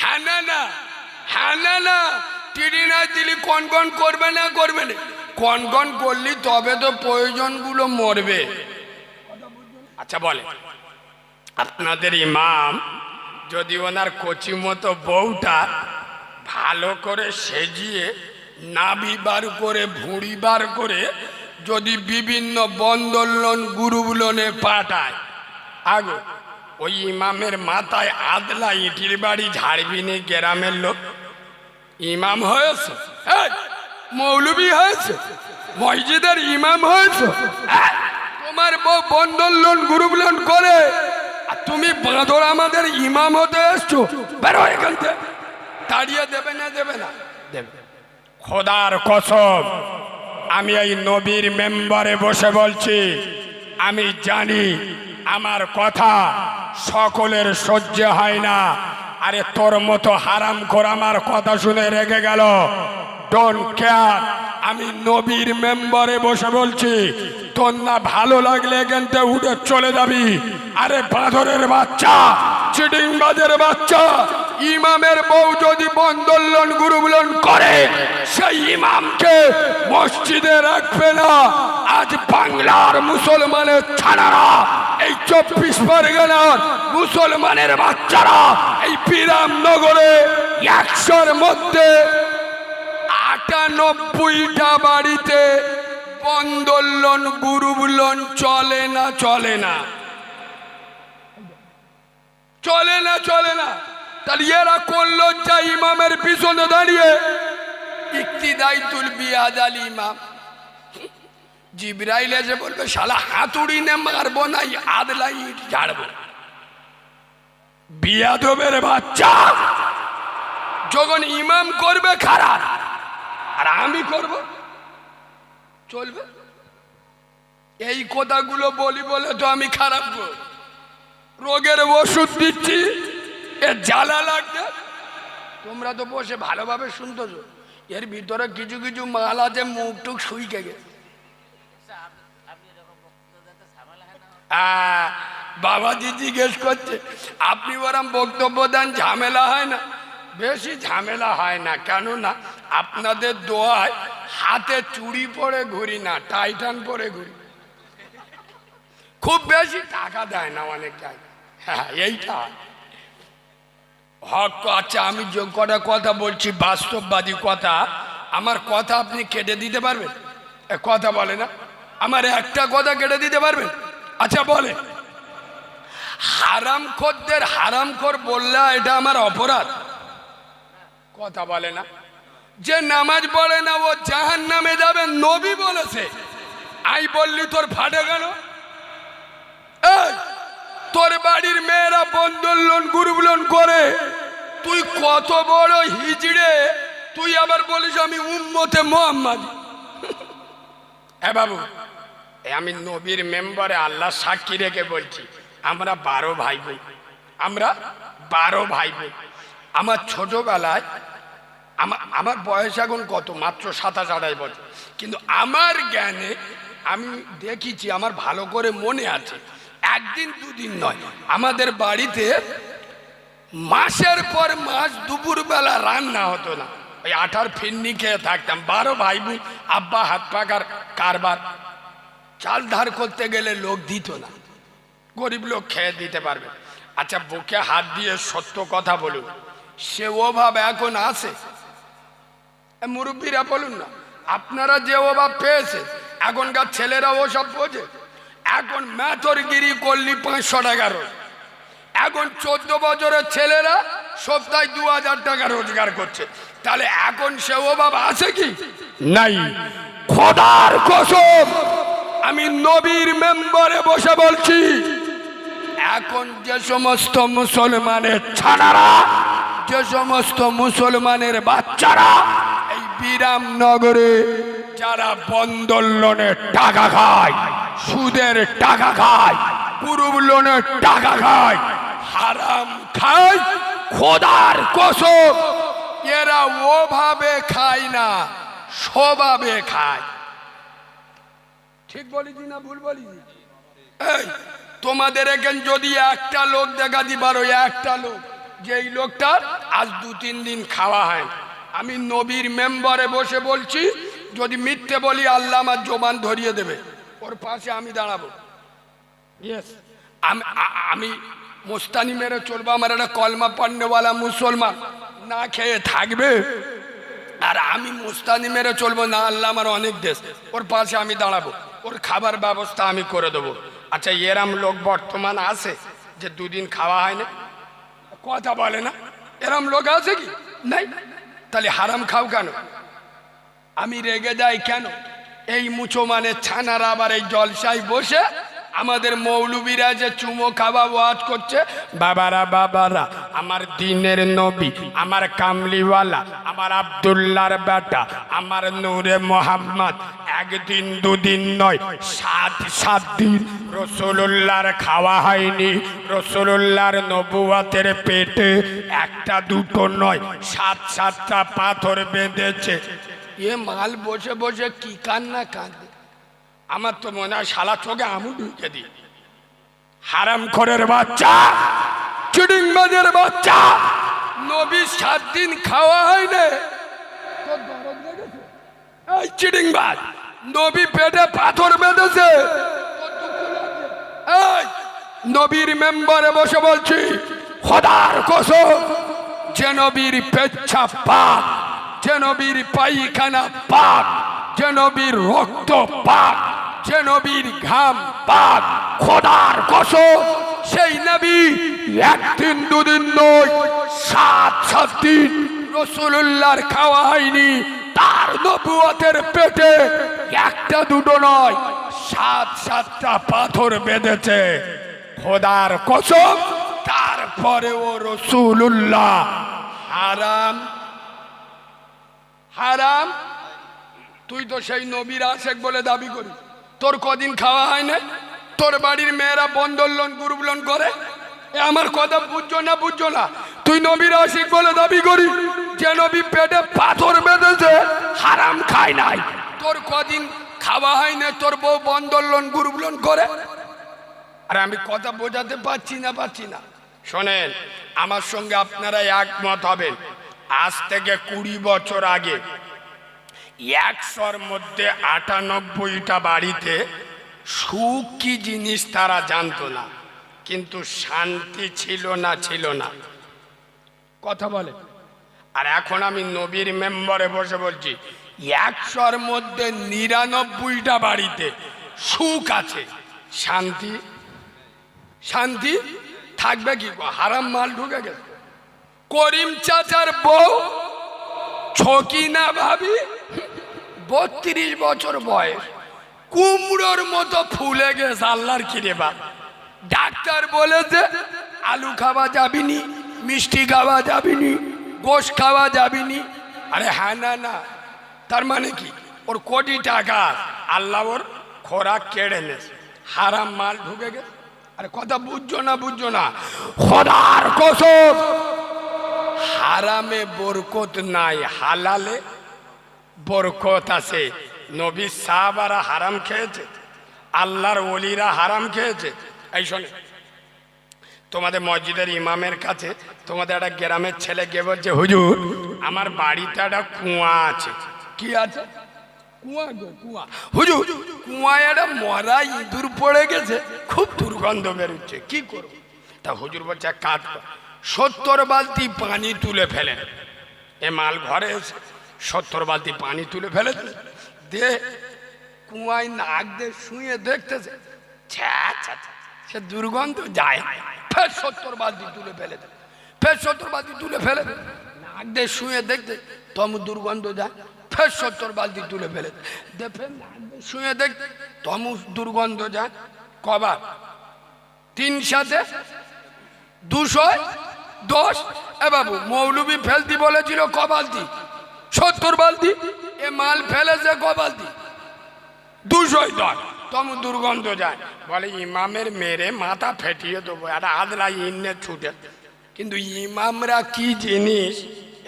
হ্যাঁ না না, হ্যাঁ না না, টিটিনাজ দিলি কন করবে না? করবে না। কন করলি তবে তো প্রয়োজনগুলো মরবে। আচ্ছা বলে, আপনাদের ইমাম যদি ওনার কচি মতো বউটা ভালো করে সেজিয়ে নাভি বার করে ভুঁড়ি বার করে যদি বিভিন্ন বন্ধন লোন গ্রুপ লোনে পাঠায়, আগো ওই ইমামের মাথায় আদলা ইটির বাড়ি ঝাড়বি নি? গ্রামের লোক ইমাম হয়েছে, মৌলবি হয়েছে, মসজিদের ইমাম হয়েছে, তোমার বউ বন্ধন লোন গ্রুপ লোন করে, আর তুমি বাঁদর আমাদের ইমাম হতে এসছো? বেরো এখান থেকে। তাড়িয়ে দেবে না? দেবে না? দেবে। খোদার কসম, আমি এই নবীর মেম্বারে বসে বলছি, আমি জানি আমার কথা সকলের সহ্য হয় না। আরে তোর মতো হারামখোর আমার কথা শুনে রেগে গেল, ডোন্ট কেয়ার। আমি নবীর মেম্বারে বসে বলছি, তোর না ভালো লাগলে এখান থেকে উঠে চলে যাবি। আরে বাঁদরের বাচ্চা, চিটিংবাজের বাচ্চা, ইমামের বউ যদি বন্ধন লোন গ্রুপ লোন করে, সেই ইমামকে মসজিদে রাখবে না। আজ বাংলার মুসলমানের ছানারা এই 24 পরগনার মুসলমানের বাচ্চারা এই বিরামনগরে 100-র মধ্যে 98টা বাড়িতে বন্ধন লোন গ্রুপ লোন চলে না চলে না চলে না চলে না। তাহলে এরা করলো যা ইমামের পিছনে দাঁড়িয়ে ইক্তিদাইতুল বিয়াদাল ইমাম। জিবরাইল এসে বলবে শালা হাতুড়ি নে মারবো না আদলা ইট ঝাড়বো। বিয়াদবের বাচ্চা যখন ইমাম করবে খারাপ আর আমি করব চলবে? এই কথাগুলো বলি বলে তো আমি খারাপ রোগের ওষুধ দিচ্ছি, এ জ্বালা লাগবে। তোমরা তো বসে ভালোভাবে শুনতেছো, এর ভিতরে কিছু কিছু মাল আছে মুখ টুক শুইকে গেছে। বাবাজি জিজ্ঞেস করছে আপনি ওরম বক্তব্য দেন ঝামেলা হয় না? বেশি ঝামেলা হয় না, কেননা আপনাদের দোয়ায় হাতে চুড়ি পরে ঘুরি না, টাইটান পরে ঘুরি। খুব বেশি টাকা দেয় না অনেক জায়গায়। হ্যাঁ এইটা হক। আচ্ছা আমি যে কটা কথা বলছি বাস্তববাদী কথা, আমার কথা আপনি কেটে দিতে পারবেন? কথা বলে না, আমার একটা কথা কেটে দিতে পারবেন? আচ্ছা বলে, হারামখোরদের হারামখোর বললে এটা আমার অপরাধ? কথা বলে না। যে নামাজ পড়ে না ও জাহান্নামে যাবে, নবী বলেছে। আই বললি তোর ফাটে গেল? তোর বাড়ির মেয়েরা বন্ধন লোন গ্রুপ লোন করে, তুই কত বড় হিজড়ে, তুই আবার বলিস আমি উম্মতে মোহাম্মদ। বাবু আমি নবীর মেম্বারে আল্লাহ সাক্ষী রেখে বলছি, আমরা 12 ভাই বোন, আমরা 12 ভাই বোন। আমার ছোটবেলায় আমার বয়স এখন কত, মাত্র 27-28 বছর, কিন্তু আমার জ্ঞানে আমি দেখেছি, আমার ভালো করে মনে আছে, একদিন দুদিন নয়, আমাদের বাড়িতে মাসের পর মাস দুপুরবেলা রান্না হতো না, ওই আটার ফিন্নি খেয়ে থাকতাম। 12 ভাই বোন, আব্বা হাত পাকার কারবার, চাল ধার করতে গেলে লোক দিত না, গরিব লোক খেয়ে দিতে পারবে। আচ্ছা বুকে হাত দিয়ে সত্য কথা বলুন, সে অভাব এখন আছে? মুরব্বীরা বলুন না, আপনারা যে অভাব পেয়েছে এখনকার ছেলেরা ওসব বোঝে? এখন ম্যাথরগিরি করলি 500 টাকা রোজ, এখন 14 বছরের ছেলেরা সপ্তাহে 2000 টাকা রোজগার করছে। তাহলে এখন সে অভাব আছে কি? নাই। খোদার কসম আমি নবীর মেম্বারে বসে বলছি, এখন যে সমস্ত মুসলমানের ছানারা, যে সমস্ত মুসলমানের বাচ্চারা এই বিরামনগরে যারা বন্ধন লোনের টাকা খায়, সুদের টাকা খায়, গ্রুপ লোনের টাকা খায়, হারাম খায়, খোদার কসম এরা ওভাবে খায় না, স্বভাবে খায়। ঠিক বলিছি না ভুল বলিছি? এই তোমাদের এখানে যদি একটা লোক দেখাতে পারো, একটা লোক যে এই লোকটা আজ 2-3 দিন খাওয়া হয়, আমি নবীর মেম্বারে বসে বলছি, যদি মিথ্যে বলি আল্লাহ আমার জবান ধরিয়ে দেবে, ওর পাশে আমি দাঁড়াবো। আমি মোস্তানি মেরে চলবো, আমার একটা কলমা পড়নেওয়ালা মুসলমান না খেয়ে থাকবে, আর আমি মোস্তানি মেরে চলবো না, আল্লাহ আমার অনেক দেশ, ওর পাশে আমি দাঁড়াবো, ওর খাবার ব্যবস্থা আমি করে দেবো। আচ্ছা এরম লোক বর্তমান আছে যে 2 দিন খাওয়া হয় না? কথা বলে না, এরম লোক আছে কি? নাই। তাহলে হারাম খাও কেন? আমি রেগে যাই কেন? এই মুসলমানের ছানারা আবার এই জলসায় বসে আমাদের মৌলবীরা যে চুমো খাওয়া ওয়াজ করছে, বাবারা বাবারা আমার দিনের নবী, আমার কামলিওয়ালা, আমার আব্দুল্লাহর বেটা, আমার নূরে মোহাম্মদ একদিন 2 দিন নয় 7 দিন রসুল্লাহর খাওয়া হয়নি। রসুল্লাহর নবুয়াতের পেটে 1-2 নয় 7-7টা পাথর বেঁধেছে। এ মাল বসে বসে কি কান্না কাঁদে, আমার তো মনে হয় শালা চোখে আমু ঢুকে দিই। হারামখোরের বাচ্চা, চিডিংবাজের বাচ্চা, নবী 7 দিন খাওয়া হয় না, তোর দরদ লেগেছে? এই চিডিংবাজ, নবী পেটে পাথর বেঁধেছে, এই নবীর মেম্বারে বসে বলছি, খোদার কসম, যে নবীর পেচ্ছাপ পাক, যে নবীর পায়খানা পাক, যে নবীর রক্ত পাক, যে নবীর ঘাম পাক, খোদার কসম সেই নবী একদিন দুদিন নয়, 7 দিন রাসূলুল্লাহর খাওয়া হয়নি। তার নবুয়তের পেটে একটা দুটো নয়, 7টা পাথর বেঁধেছে। খোদার কসম, তারপরেও রাসূলুল্লাহ হারাম হারাম। তুই তো সেই নবীর আশেক বলে দাবি করি, তোর কদিন খাওয়া হয় না? তোর বাড়ির মেয়েরা বন্ধন লোন গ্রুপ লোন করে। এ আমার কথা বুঝছো না? বুঝছো না? তুই নবীর আশিক বলে দাবি করি, যে নবী পেটে পাথর বেঁধেছে হারাম খায় নাই। তোর কদিন খাওয়া হয় না? তোর বউ বন্ধন লোন গ্রুপ লোন করে। আরে আমি কথা বোঝাতে পারছি না? শোনেন, আমার সঙ্গে আপনারা একমত হবেন। আজ থেকে 20 বছর আগে 100-র মধ্যে 98টা বাড়িতে সুখ কি জিনিস তারা জানতো না, কিন্তু শান্তি ছিল না। কথা বলে। আর এখন আমি নবীর মেম্বারে বসে বলছি, 100-র মধ্যে 99টা বাড়িতে সুখ আছে, শান্তি থাকবে কি? হারাম মাল ঢুকে গেছে। করিম চাচার বউ ছকিনা ভাবি, 32 বছর বয়স, কুমড়োর মতো ফুলে গেছে। আল্লাহর কিরে বাপ, ডাক্তার বলেছে আলু খাওয়া যাবিনি, মিষ্টি খাওয়া যাবিনি, গোশ খাওয়া যাবিনি। আরে হ্যাঁ না, তার মানে কি? ওর কোটি টাকা, আল্লাহ ওর খোরাক কেড়ে নেছে, হারাম মাল ঢুকে গেছে। আরে কথা বুঝছো না? খোদার কসম, হারামে বরকত নাই, হালালে বরকত আছে। নবী সাহাবারা হারাম খেয়েছে, আল্লাহর ওলিরা হারাম খেয়েছে। এই শোনে, তোমাদের মসজিদের ইমামের কাছে তোমাদের একটা গ্রামের ছেলে গিয়ে বলছে, হুজুর আমার বাড়িতে একটা কুয়া আছে। কি আছে? কুয়া। হুজুর কুয়ায় একটা মরা ইঁদুর পড়ে গেছে, খুব দুর্গন্ধ বেরোচ্ছে, কি করবো? তা হুজুর বলছে, এক কাজ কর, 70 বালতি পানি তুলে ফেলে। এ মাল ঘরে এসে 70 বালতি পানি তুলে ফেলে দে, কুয়ায় নাক দিয়ে শুয়ে দেখতেছে, সে দুর্গন্ধ যায়। ফের 70 বালতি তুলে ফেলে দেয়, ফের 70 বালতি তুলে ফেলে দেয়, নাক দিয়ে শুয়ে দেখতে তমু দুর্গন্ধ যায়। ফের 70 বালতি তুলে ফেলে দে, ফের নাক দিয়ে শুয়ে দেখতে তমু দুর্গন্ধ যায়। কবার? 3 সাথে 210। এ বাবু, মৌলবি ফেলতি বলেছিল ক বালতি? 70 বালতি। এ মাল ফেলেছে ক বালতি? 210। তমু দুর্গন্ধ যায়। বলে ইমামের মেরে মাথা ফেটিয়ে দেবো, একটা আদলা ইন্নে ছুটে। কিন্তু ইমামরা কি জিনিস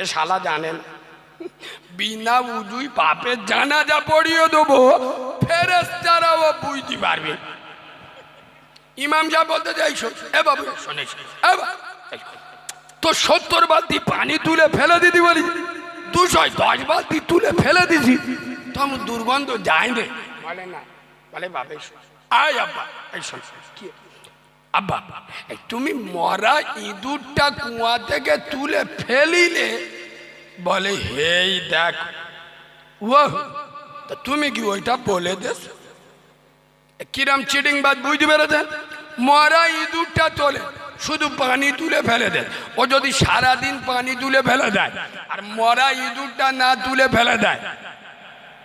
এ শালা জানেন। বিনা উজুই পাপের জানাজা পড়িয়ে দেবো, ফেরেশতারাও বুঝতে পারবে। ইমাম যা বলতে যাই শোন। এ বাবু শোনে, তো 70 বালতি পানি তুলে ফেলে দিদি বলি, 210 বালতি তুলে ফেলে দিছি, তখন দুর্গন্ধ যায় রে। বলে না, বলে বাবা আয় আব্বা, এই শোন কি আব্বা, তুমি মরা ইঁদুরটা কুয়া থেকে তুলে ফেলিলে? বলে হেই দেখ। ও তুমি কি ওইটা বলে দেস? কিরাম চিটিং বাদ বুঝতে পেরেছেন? মরা ইঁদুরটা তোলে, শুধু পানি তুলে ফেলে দেয়। ও যদি সারাদিন পানি তুলে ফেলে দেয় আর মরা ইঁদুরটা না তুলে ফেলে দেয়,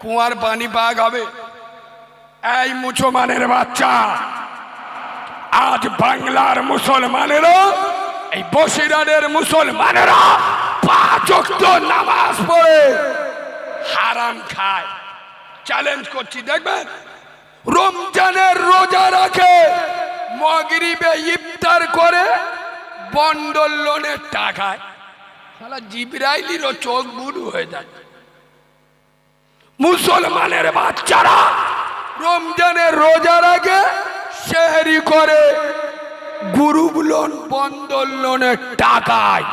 কুয়ার পানি পাক হবে? এই মুসলমানের বাচ্চা, আজ বাংলার মুসলমানেরা, এই বসিরহাটের মুসলমানেরা 5 ওয়াক্ত নামাজ পড়ে হারাম খায়। চ্যালেঞ্জ করছি, দেখবেন রমজানের রোজা রাখে, মাগরিবে ইফতার করে বন্ডল লোনের টাকায় শালা জিবরাইলেরও চোখ বুড়ো হয়ে যায়। মুসলমানের বাচ্চারা রমজানের রোজা রাখে, সেহরি করে গ্রুপ লোন বন্ডল লোনের টাকায়।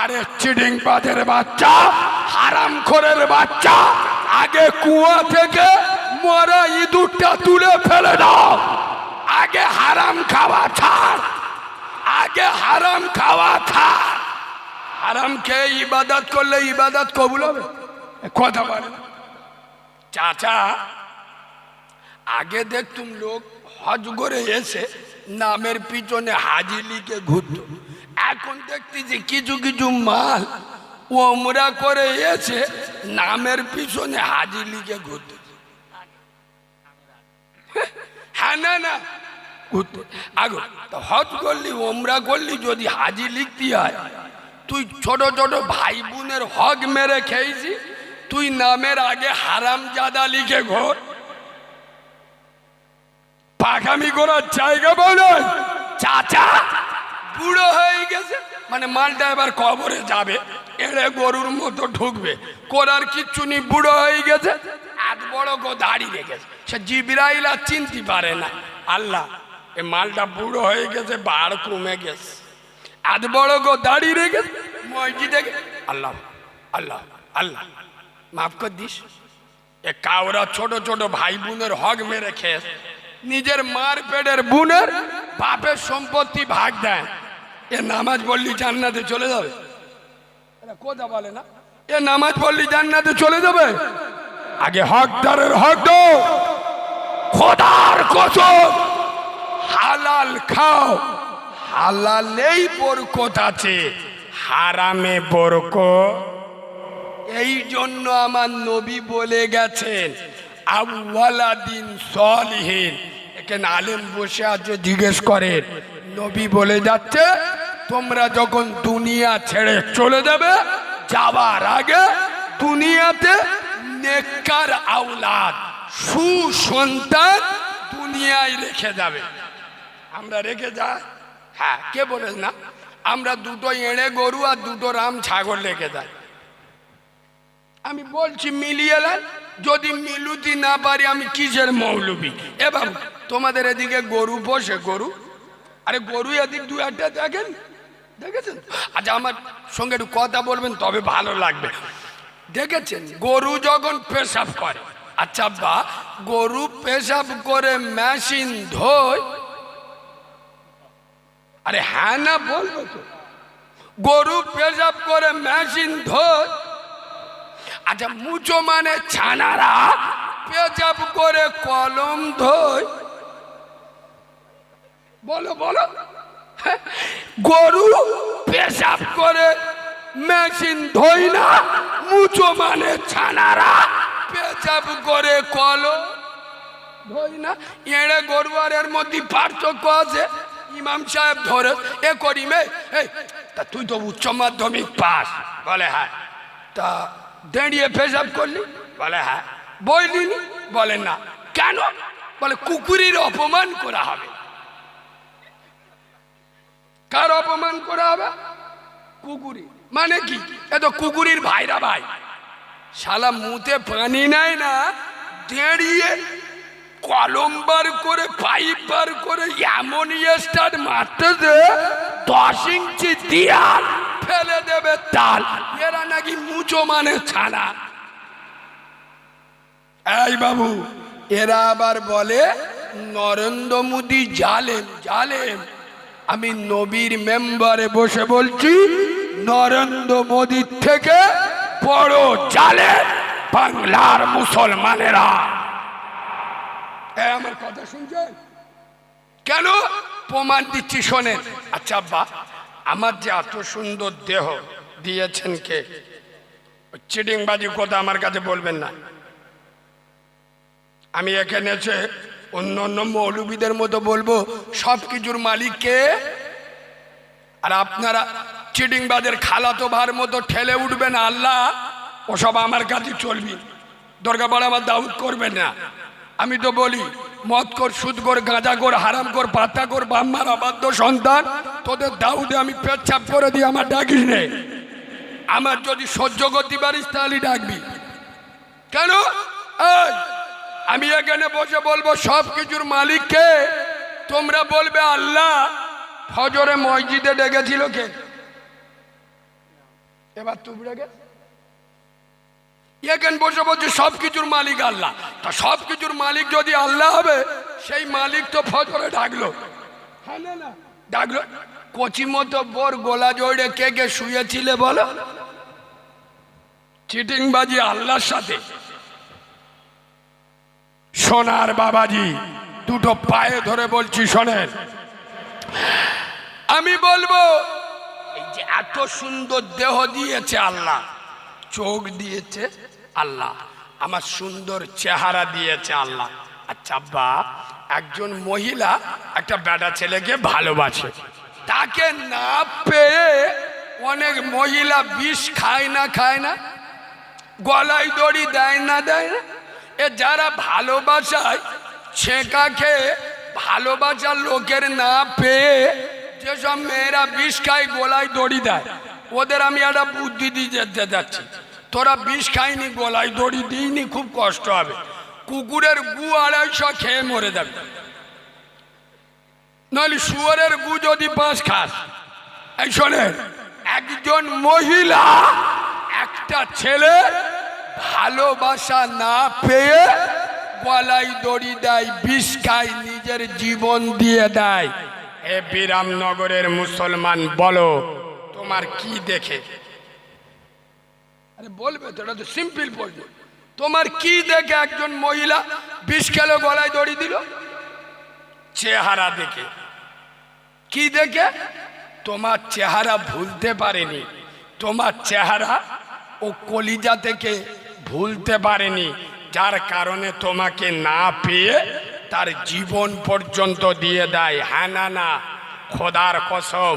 আরে চিটিং বাজের বাচ্চা, হারামখোরের বাচ্চা, আগে কুয়া থেকে মরা ইঁদুরটা তুলে ফেলে দাও, আগে আগে হারাম খাওয়া ছাড়, আগে হারাম খাওয়া ছাড়। হারাম খেয়ে ইবাদত করলে ইবাদত কবুল হবে? কথা বলে চাচা, আগে দেখতুম লোক হজ করে এসে নামের পিছনে হাজি লিখে ঘুরত। এখন দেখতেছি কিছু কিছু মাল ওমরা করে এসে নামের পিছনে হাজি লিখে ঘুরত। হ্যাঁ না না ঘুরতে আগো তো হজ করলি ওমরা করলি, যদি হাজি লিখতে হয়, তুই ছোট ছোট ভাই বোনের হক মেরে খেয়েছি, তুই নামের আগে হারাম জাদা লিখে ঘোর। পাখামি করার জায়গা বলে চাচা বুড়ো হয়ে গেছে, মানে মালটা এবার কবরে যাবে, এড়ে গরুর মতো ঢুকবে, করার কিচ্ছু নেই, বুড়ো হয়ে গেছে, এত বড় গো দাড়ি রেখেছে, সে জিবরাইল আর চিনতে পারে না। আল্লাহ, এ মালটা বুড়ো হয়ে গেছে, বাড় কমে গেছে, এত বড় গো দাড়ি রেখেছে মসজিদে। আল্লাহ আল্লাহ আল্লাহ মাফ কর দিস। এ কাউরা ছোট ছোট ভাই বোনের হক মেরে খেয়েছে, নিজের মার পেটের বোনের বাপের সম্পত্তি ভাগ দেয়। এ নামাজ পড়লি জান্নাতে চলে যাবে? কথা বলে না, এ নামাজ পড়লি জান্নাতে চলে যাবে? আগে হকদারের হক দো, খোদার কসম হালাল খাও, হালালেই বরকত আছে, হারামে বরকত। এই জন্য আমার নবী বলে গেছেন আউয়ালাদিন সলিহিন। এখানে আলেম বসে আছে, জিজ্ঞেস করেন, নবী বলে যাচ্ছে তোমরা যখন দুনিয়া ছেড়ে চলে যাবে, যাবার আগে দুনিয়াতে নেককার আওলাদ, সুসন্তান দুনিয়ায় রেখে যাবে। আমরা রেখে যাই? হ্যাঁ, কে বলে না? আমরা দুটো এড়ে গরু আর দুটো রাম ছাগল রেখে যাই। আমি বলছি মিলিয়ে নেন, যদি মিলুতি না পারি আমি কিসের মৌলবি? এবার তোমাদের এদিকে গরু বসে, গরু, আরে গরু এদিক দু একটা দেখেন, দেখেছেন? আচ্ছা, আমার সঙ্গে একটু কথা বলবেন তবে ভালো লাগবে। দেখেছেন গরু যখন পেশাব করে? আচ্ছা বা গরু পেশাব করে মেশিন ধোয়? আরে হ্যাঁ না বলবো তো? গরু পেশাব করে মেশিন ধোয়। আচ্ছা, মুচো মানে ছানারা পেশাব করে কলম ধোয়? বলো বলো। গরু পেশাব করে মেশিন ধোয় না, মুচো মানে ছানারা পেশাব করে কলম ধোয় না। এড়ে গরু আর এর মধ্যে পার্থক্য আছে। ইমাম সাহেব ধরে এ করিমে, তা তুই তো উচ্চ মাধ্যমিক পাস? বলে হ্যাঁ। তা দাঁড়িয়ে পেশাব করলি? বলে হ্যাঁ। বইলিনি? বলে না। কেন? বলে কুকুরের অপমান করা হবে। কার অপমান করা হবে? কুকুরি। মানে কি? এ তো কুকুরের ভাইরা ভাই। শালা মুতে পানি নাই না, দাঁড়িয়ে কলম বার করে পাইপ বার করে এমন স্টার্ট মারতেছে 10 ইঞ্চি দিয়াল ফেলে দেবে তাল। এরা নাকি মুচো মানে ছানা। এই বাবু, এরা আবার বলে নরেন্দ্র মোদী জালেম। জালেম? আমি নবীর মেম্বারে বসে বলছি, নরেন্দ্র মোদীর থেকে বড় জালেম বাংলার মুসলমানেরা। আমার কথা শুনছেন? কেন? প্রমাণ দিচ্ছি, শোনেন। আচ্ছা আব্বা, আমার যে এত সুন্দর দেহ দিয়েছেন কে? চিটিংবাজি কথা আমার কাছে বলবেন না। আমি এখানে এসে অন্য অন্য মৌলবীদের মতো বলবো সব কিছুর মালিক কে? আর আপনারা চিটিংবাজের খালাতো ভার মতো ঠেলে উঠবেন আল্লাহ, ওসব আমার কাছে চলবি। দরকার পড়ে আমার দাউদ করবেন না। আমি তো বলি মদ কর, সুদ কর, গাঁজা কর, হারাম কর, পাতা কর, বাম্মার অবাধ্য সন্তান, তোদের দাউদে আমি পেচ্ছাপ করে দিই, আমার ডাকিস নেই। আমার যদি সহ্য করতে পারিস তাহলে ডাকবি। কেন? আমি এখানে বসে বলবো সব কিছুর মালিক কে? তোমরা বলবে আল্লাহ। ফজরে মসজিদে ডেকেছিল কে? এবার তুমি ডেকে এখানে বসে বলছে সব কিছুর মালিক আল্লাহ। তা সব কিছুর মালিক যদি আল্লাহ হবে, সেই মালিক তো ফজরে ডাকলো, হ্যাঁ না না ডাকলো, কচি মতো বোর গোলা জড়ে কে কে শুয়েছিলে বলো? চিটিংবাজি আল্লাহর সাথে। সোনার বাবাজি দুটো পায়ে ধরে বলছি শোনেন, আমি বলবো এই যে এত সুন্দর দেহ দিয়েছে আল্লাহ, চোখ দিয়েছে আল্লাহ, আমার সুন্দর চেহারা দিয়েছে আল্লাহ। আচ্ছা বা একজন মহিলা একটা বেটা ছেলেকে ভালোবাসে, তাকে না পেয়ে অনেক মহিলা বিষ খায় না খায় না, গলায় দড়ি দেয় না দেয় না। এ যারা ভালোবাসায় ছেঁকা খেয়ে ভালোবাসার লোকের না পেয়ে যেসব মেয়েরা বিষ খায় গলায় দড়ি দেয়, ওদের আমি একটা বুদ্ধি দিয়ে যেতে যাচ্ছি, তোরা বিষ খাইনি গলায় দড়ি দিইনি, খুব কষ্ট হবে, কুকুরের গু 250 খেয়ে মরে যাবে, নইলে শুয়োরের গু যদি 5 খাস। এই শোনেন, একজন মহিলা একটা ছেলে ভালোবাসা না পেয়ে গলায় দড়ি দেয়, বিষ খায়, নিজের জীবন দিয়ে দেয়। এ বিরামনগরের মুসলমান বলো তোমার কি দেখে? আরে বলবে তো, এটা তো সিম্পল প্রশ্ন। তোমার কি দেখে একজন মহিলা বিষ খেলো গলায় দড়ি দিল? চেহারা দেখে। কি দেখে? তোমার চেহারা ভুলতে পারেনি, তোমার চেহারা ও কলিজা থেকে ভুলতে পারেনি, যার কারণে তোমাকে না পেয়ে তার জীবন পর্যন্ত দিয়ে দেয়। হ্যাঁ না না, খোদার কসম।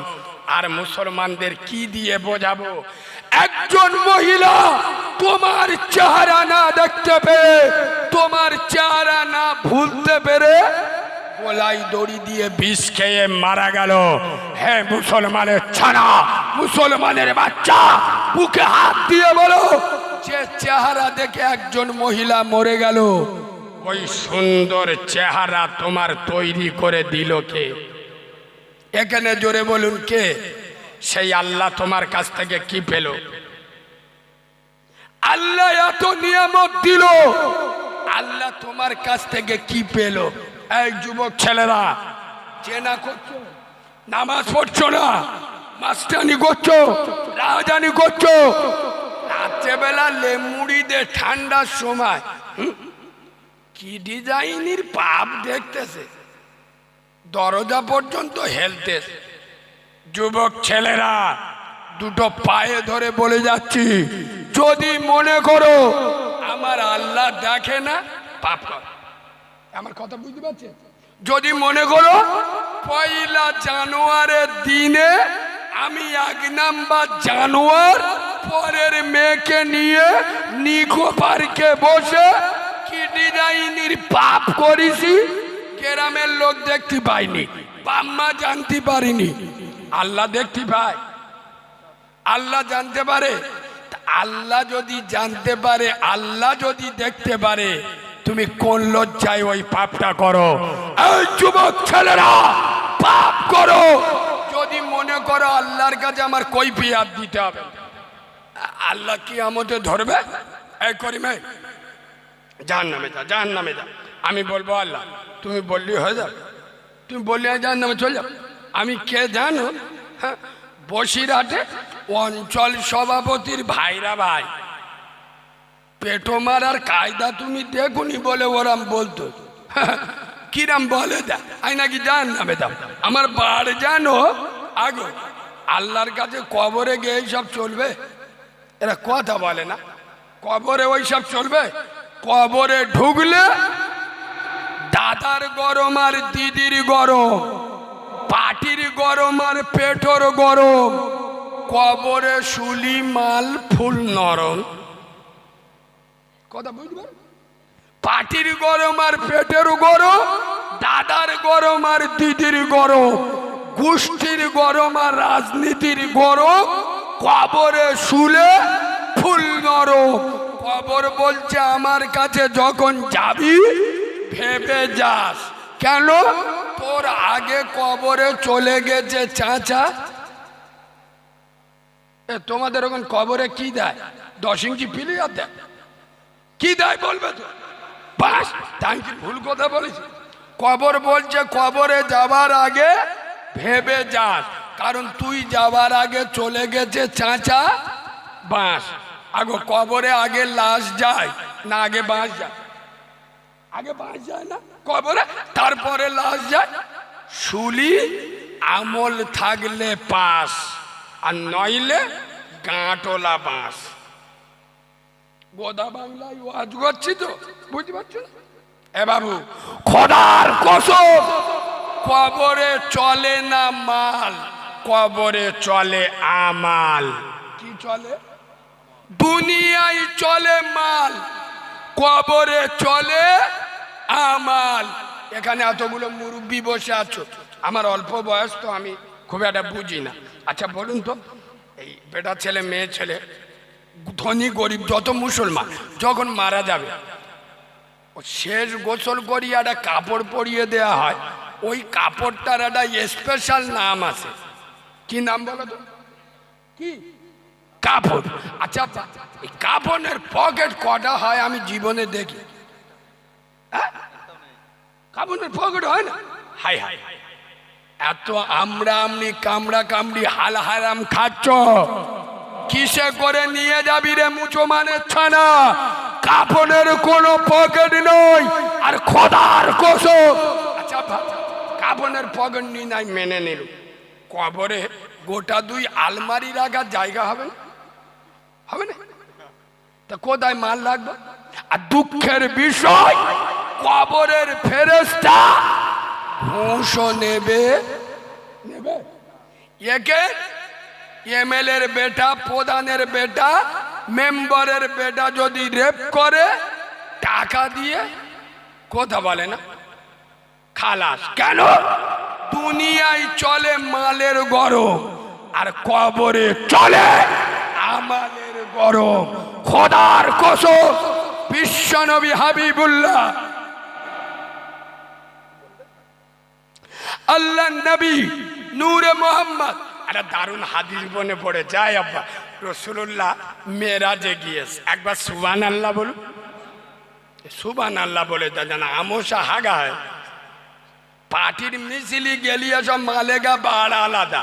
আর মুসলমানদের কি দিয়ে বোঝাবো? একজন মহিলা তোমার চেহারা না দেখতে পেয়ে, তোমার চেহারা না ভুলতে পেরে গলায় দড়ি দিয়ে বিষ খেয়ে মারা গেল। হ্যাঁ মুসলমানের ছানা, মুসলমানের বাচ্চা, বুকে হাত দিয়ে বলো, যে চেহারা দেখে একজন মহিলা মরে গেল, ওই সুন্দর চেহারা তোমার তৈরি করে দিল কে? এখানে জোরে বলুন কে? সেই আল্লাহ তোমার কাছ থেকে কি পেল? আল্লাহ এত নিয়ামত দিল, আল্লাহ তোমার কাছ থেকে কি পেল? এই যুবক ছেলেরা, চেনা করছো, নামাজ পড়ছো না, মাস্টানি করছো, রাজানি করছো, রাত্রেবেলা লেমুড়ি দে ঠান্ডার সময় কি ডিজাইনের পাপ দেখতেছে, দরজা পর্যন্ত হেলতেছে। যুবক ছেলেরা, দুটো পায়ে ধরে বলে যাচ্ছি, যদি মনে করো আমার আল্লাহ দেখে না, পাপ কর। আমার কথা বুঝতে পারছেন? যদি মনে করো 1 জানুয়ারির দিনে আমি 1 নাম্বার জানুয়ার পরের মেয়েকে নিয়ে নিকো পার্কে বসে কি ডিজাইনের পাপ করেছি, গ্রামের লোক দেখতে পাইনি, বাম্মা জানতে পারিনি, আল্লাহ দেখতে পায়, আল্লাহ জানতে পারে। আল্লাহ যদি জানতে পারে, আল্লাহ যদি দেখতে পারে, তুমি কোন লজ্জায় ওই পাপটা করো? এই যুবক ছেলেরা, পাপ করো যদি মনে করো আল্লাহর কাছে আমার কৈফিয়ত দিতে হবে। আল্লাহ কি আমাদের ধরবে? এই করিমে জাহান্নামে যা, জাহান্নামে যা। আমি বলবো আল্লাহ, তুমি বললি হয়ে যাবে, তুমি বললি জাহান্নামে চলে যাবে। আমি কে জানো? হ্যাঁ, বসিরহাটে অঞ্চল সভাপতির ভাইরা ভাই, পেটো মারার কায়দা তুমি দেখুনি বলে ওরাম বলতো। কিরাম বলে দা আই নাকি জাহান্নামে দাও, আমার বাড় জানো আগো, আল্লাহর কাছে কবরে গিয়ে সব চলবে? এরা কথা বলে না, কবরে ওই সব চলবে? কবরে ঢুকলে দাদার গরম আর দিদির গরম, পাটির গরম আর পেটোর গরম, কবরে শুলি মাল ফুল নরম। কথা বুঝবে? পাটির গরম আর পেটের গরম, দাদার গরম আর দিদির গরম, গোষ্ঠীর গরম আর রাজনীতির গরম, কবরে শুলে ফুল নরম। কবর বলছে আমার কাছে যখন যাবি ভেবে যাস, কেন? তোর আগে কবরে চলে গেছে চাচা। তোমাদের ওখানে কবরে কি দেয়? 10 ইঞ্চি প্লেয়ার দেয়? কি দেয় বলবে তো? বাস, তাই কি ভুল কথা বলেছি? কবর বলছে কবরে যাবার আগে ভেবে যাস, কারণ তুই যাবার আগে চলে গেছে চাচা বাঁশ। আগে কবরে আগে লাশ যায় না আগে বাঁশ যায়? আগে বাঁশ যায় না কবরে, তারপরে লাশ যায়। শুলি আমল থাকলে পাস, আর নইলে গাঁটলা বাঁশ। গোদা বাংলায় ওয়াজ করছি তো, বুঝতে পারছো না? এ বাবু, খোদার কসম, কবরে চলে না মাল, কবরে চলে আমাল। কি চলে? দুনিয়ায় চলে মাল, কবরে চলে আমাল। এখানে এতগুলো মুরব্বী বসে আছো, আমার অল্প বয়স তো, আমি খুব একটা বুঝি না। আচ্ছা বলুন তো, এই বেটা ছেলে মেয়ে ছেলে, ধনী গরিব যত মুসলমান যখন মারা যাবে, ও শেষ গোসল করিয়ে একটা কাপড় পরিয়ে দেয়া হয়। ওই কাপড়টার একটা স্পেশাল নাম আছে। কি নাম বলো তো? কি কাপড়? আচ্ছা, এই কাপড়ের পকেট কটা হয় আমি জীবনে দেখি? কাপড়ের পকেট হয় না? হাই হাই, এত আমরা আমনি কামড়া কামড়ি হাল হারাম খাচ্ছ, কিসে করে নিয়ে যাবি রে মুসলমানের ছানা? কাপড়ের কোনো পকেট নয়, আর খোদার কসম। আচ্ছা কাপড়ের পকেট নি নাই মেনে নিল, কবরে গোটা দুই আলমারি রাখার জায়গা হবে না? হবে না? তা কোথায় মাল লাগবে? আর দুঃখের বিষয়, কবরের ফেরেশতা ঘুষও নেবে। নেবে একে এমএলএর বেটা, প্রধানের বেটা, মেম্বারের বেটা যদি রেপ করে, টাকা দিয়ে কথা বলে না খালাস। কেন? দুনিয়ায় চলে মালের গরম, আর কবরে চলে আমালের গরম। খোদার কসম, বিশ্বনবী হাবিবুল্লাহ আল্লাহ নবী নূরে মোহাম্মদ, একটা দারুণ হাদিস বনে পড়ে যায় আব্বা। রসুল্লাহ মেরাজে গিয়েছে, একবার সুবহান আল্লাহ বলুন। সুবহান আল্লাহ বলে তা জানা আমসা হাগা হয়। পার্টির মিছিলি গেলিয়ে সব মালেগা বাড়া আলাদা,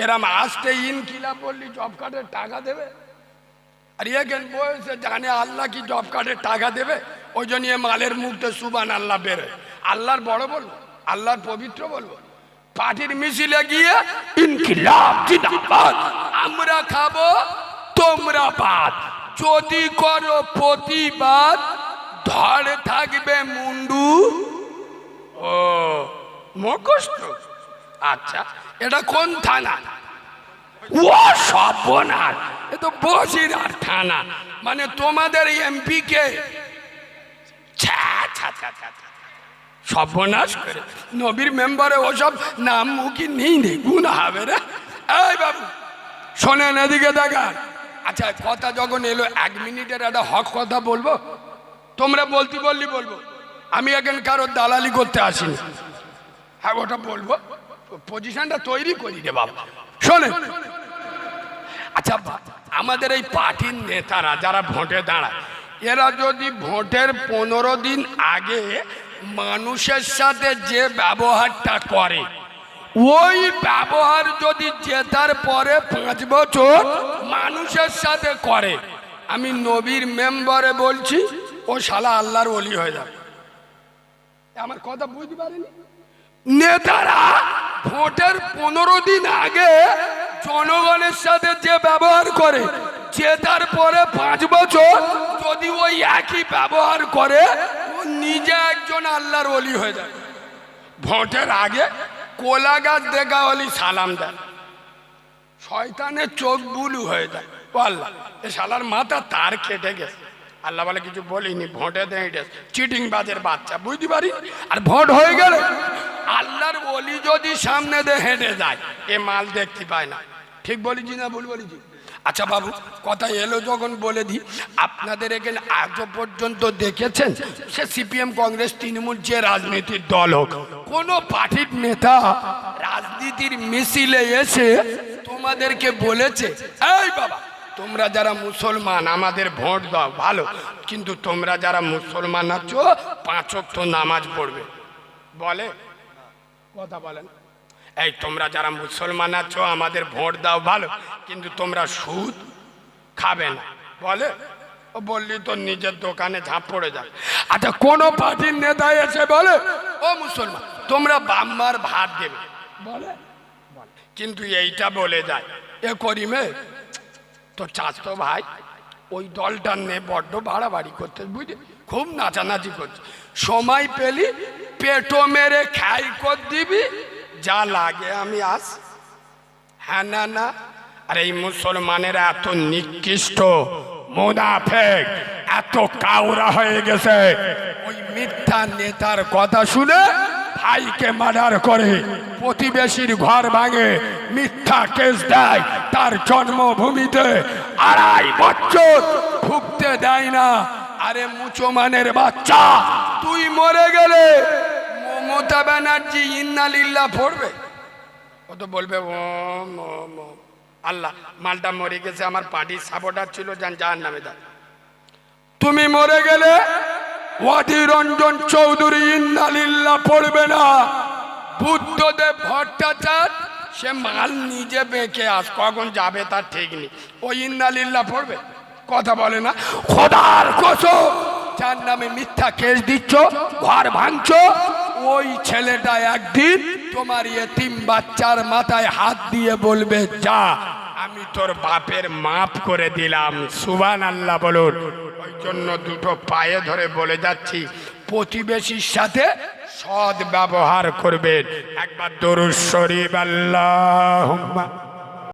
এরম আসতে ইনকিলা বললি জব কার্ডের টাকা দেবে? আর এখান বয়সে জানে আল্লাহ কি জব কার্ডের টাকা দেবে? ওই জন্য মালের মুখতে সুবহান আল্লাহ বেরোয়। আল্লাহর বড় বলবো, আল্লাহর পবিত্র বলবো। পার্টির মিছিলে গিয়ে ইনকিলাব জিন্দাবাদ, আমরা খাবো তোমরা বাদ, যদি করো প্রতিবাদ ধরে থাকবে মুন্ডু। ও মুখস্থ? আচ্ছা, এটা কোন থানা? ও সর্বনাশ, এ তো বসিরহাট থানা। মানে তোমাদের এমপি কে সর্বনাশ করে নবীর মেম্বারে ওসব নাম মুখী নেই রে, গুণ হবে রে। এই বাবু শোনেন, এদিকে দেখা। আচ্ছা কথা যখন এলো, 1 মিনিটের একটা হক কথা বলবো। তোমরা বলতে বললি বলবো, আমি এখন কারোর দালালি করতে আসিনি। হ্যাঁ ওটা বলবো, পজিশনটা তৈরি করি রে বাবা। শোনে, আচ্ছা আমাদের এই পার্টির নেতারা যারা ভোটে দাঁড়ায়, এরা যদি ভোটের 15 দিন আগে মানুষের সাথে যে ব্যবহারটা করে, ওই ব্যবহার যদি জেতার পরে 5 বছর মানুষের সাথে করে, আমি নবীর মেম্বারে বলছি, ও শালা আল্লাহর ওলি হয়ে যাবে। আমার কথা বুঝতে পারেনি? নেতারা ভোটের 15 দিন আগে জনগণের সাথে যে ব্যবহার করে, জেতার পরে 5 বছর যদি ওই একই ব্যবহার করে, ও নিজে একজন আল্লাহর ওলি হয়ে যাবে। ভোটের আগে কোলা গাছ দেখা হলি সালাম দেয়, শয়তানের চোখ বুলু হয়ে যায়। ও আল্লাহ, এ শালার মাথা তার কেটে গেছে। আল্লাহ বলে কিছু বলিনি, ভোটে দেয় চিটিং বাজের বাচ্চা, বুঝতে পারি। আর ভোট হয়ে গেলে আল্লাহর ওলি যদি সামনে দিয়ে হেঁটে যায়, এ মাল দেখতে পায় না। ঠিক বলেছি না ভুল বলেছি? আচ্ছা বাবু, কথা এলো যখন বলে দিই, আপনাদের এখানে আজও পর্যন্ত দেখেছেন, সে সিপিএম কংগ্রেস তৃণমূল যে রাজনীতির দল হোক, কোন পার্টির নেতা রাজনীতির মিছিলে এসে তোমাদেরকে বলেছে, এই বাবা তোমরা যারা মুসলমান আমাদের ভোট দাও, ভালো, কিন্তু তোমরা যারা মুসলমান আছো 5 ওয়াক্ত নামাজ পড়বে? বলে? কথা বলেন। এই তোমরা যারা মুসলমান আছো আমাদের ভোট দাও ভালো, কিন্তু তোমরা সুদ খাবে না বলে? ও বললি তো নিজের দোকানে ঝাঁপ পড়ে যাবে। আচ্ছা কোন পার্টির নেতা এসে বলে ও মুসলমান তোমরা বাম্মার ভাত দেবে বলে? কিন্তু এইটা বলে যায় এ করিমে তো চাচতো ভাই ওই দলটার নে বড্ড বাড়াবাড়ি করতে, বুঝলি, খুব নাচানাচি করছে। সময় পেলি পেটো মেরে খাই কর দিবি। যা লাগে আমি আস। হ্যাঁ না না, আর এই মুসলমানেরা এত নিকৃষ্ট মুনাফেক, এত কাউরা হয়ে গেছে, ওই মিথ্যা নেতার কথা শুনে ভাইকে মার্ডার করে, প্রতিবেশীর ঘর ভাঙে, মিথ্যা কেস দেয়, তার জন্মভূমিতে 2.5 বছর ঢুকতে দেয় না। আরে মুসলমানের বাচ্চা, তুই মরে গেলে মমতা ব্যানার্জি ইন্নালিল্লাহ পড়বে, ও তো বলবে ও আল্লাহ মালটা মরে গেছে, আমার পার্টির সাপোর্টার ছিল, যার নামে দেয়। তুমি মরে গেলে অধীর রঞ্জন চৌধুরী ইন্নালিল্লাহ পড়বে না। বুদ্ধদেব ভট্টাচার্য সে মাল নিজে বেঁকে আস, কখন যাবে তার ঠিক নেই, ওই ইন্নালিল্লাহ পড়বে? কথা বলে না। খোদার কসম, যার নামে মিথ্যা কেস দিচ্ছ, ঘর ভাঙছো, ওই ছেলেটা একদিন তোমার এতিম বাচ্চার মাথায় হাত দিয়ে বলবে যা আমি তোর বাপের মাফ করে দিলাম, সুবহানাল্লাহ বলুন। ওই জন্য দুটো পায়ে ধরে বলে যাচ্ছি, প্রতিবেশীর সাথে সৎ ব্যবহার করবেন। একবার দরুদ শরীফ আল্লাহুম্মা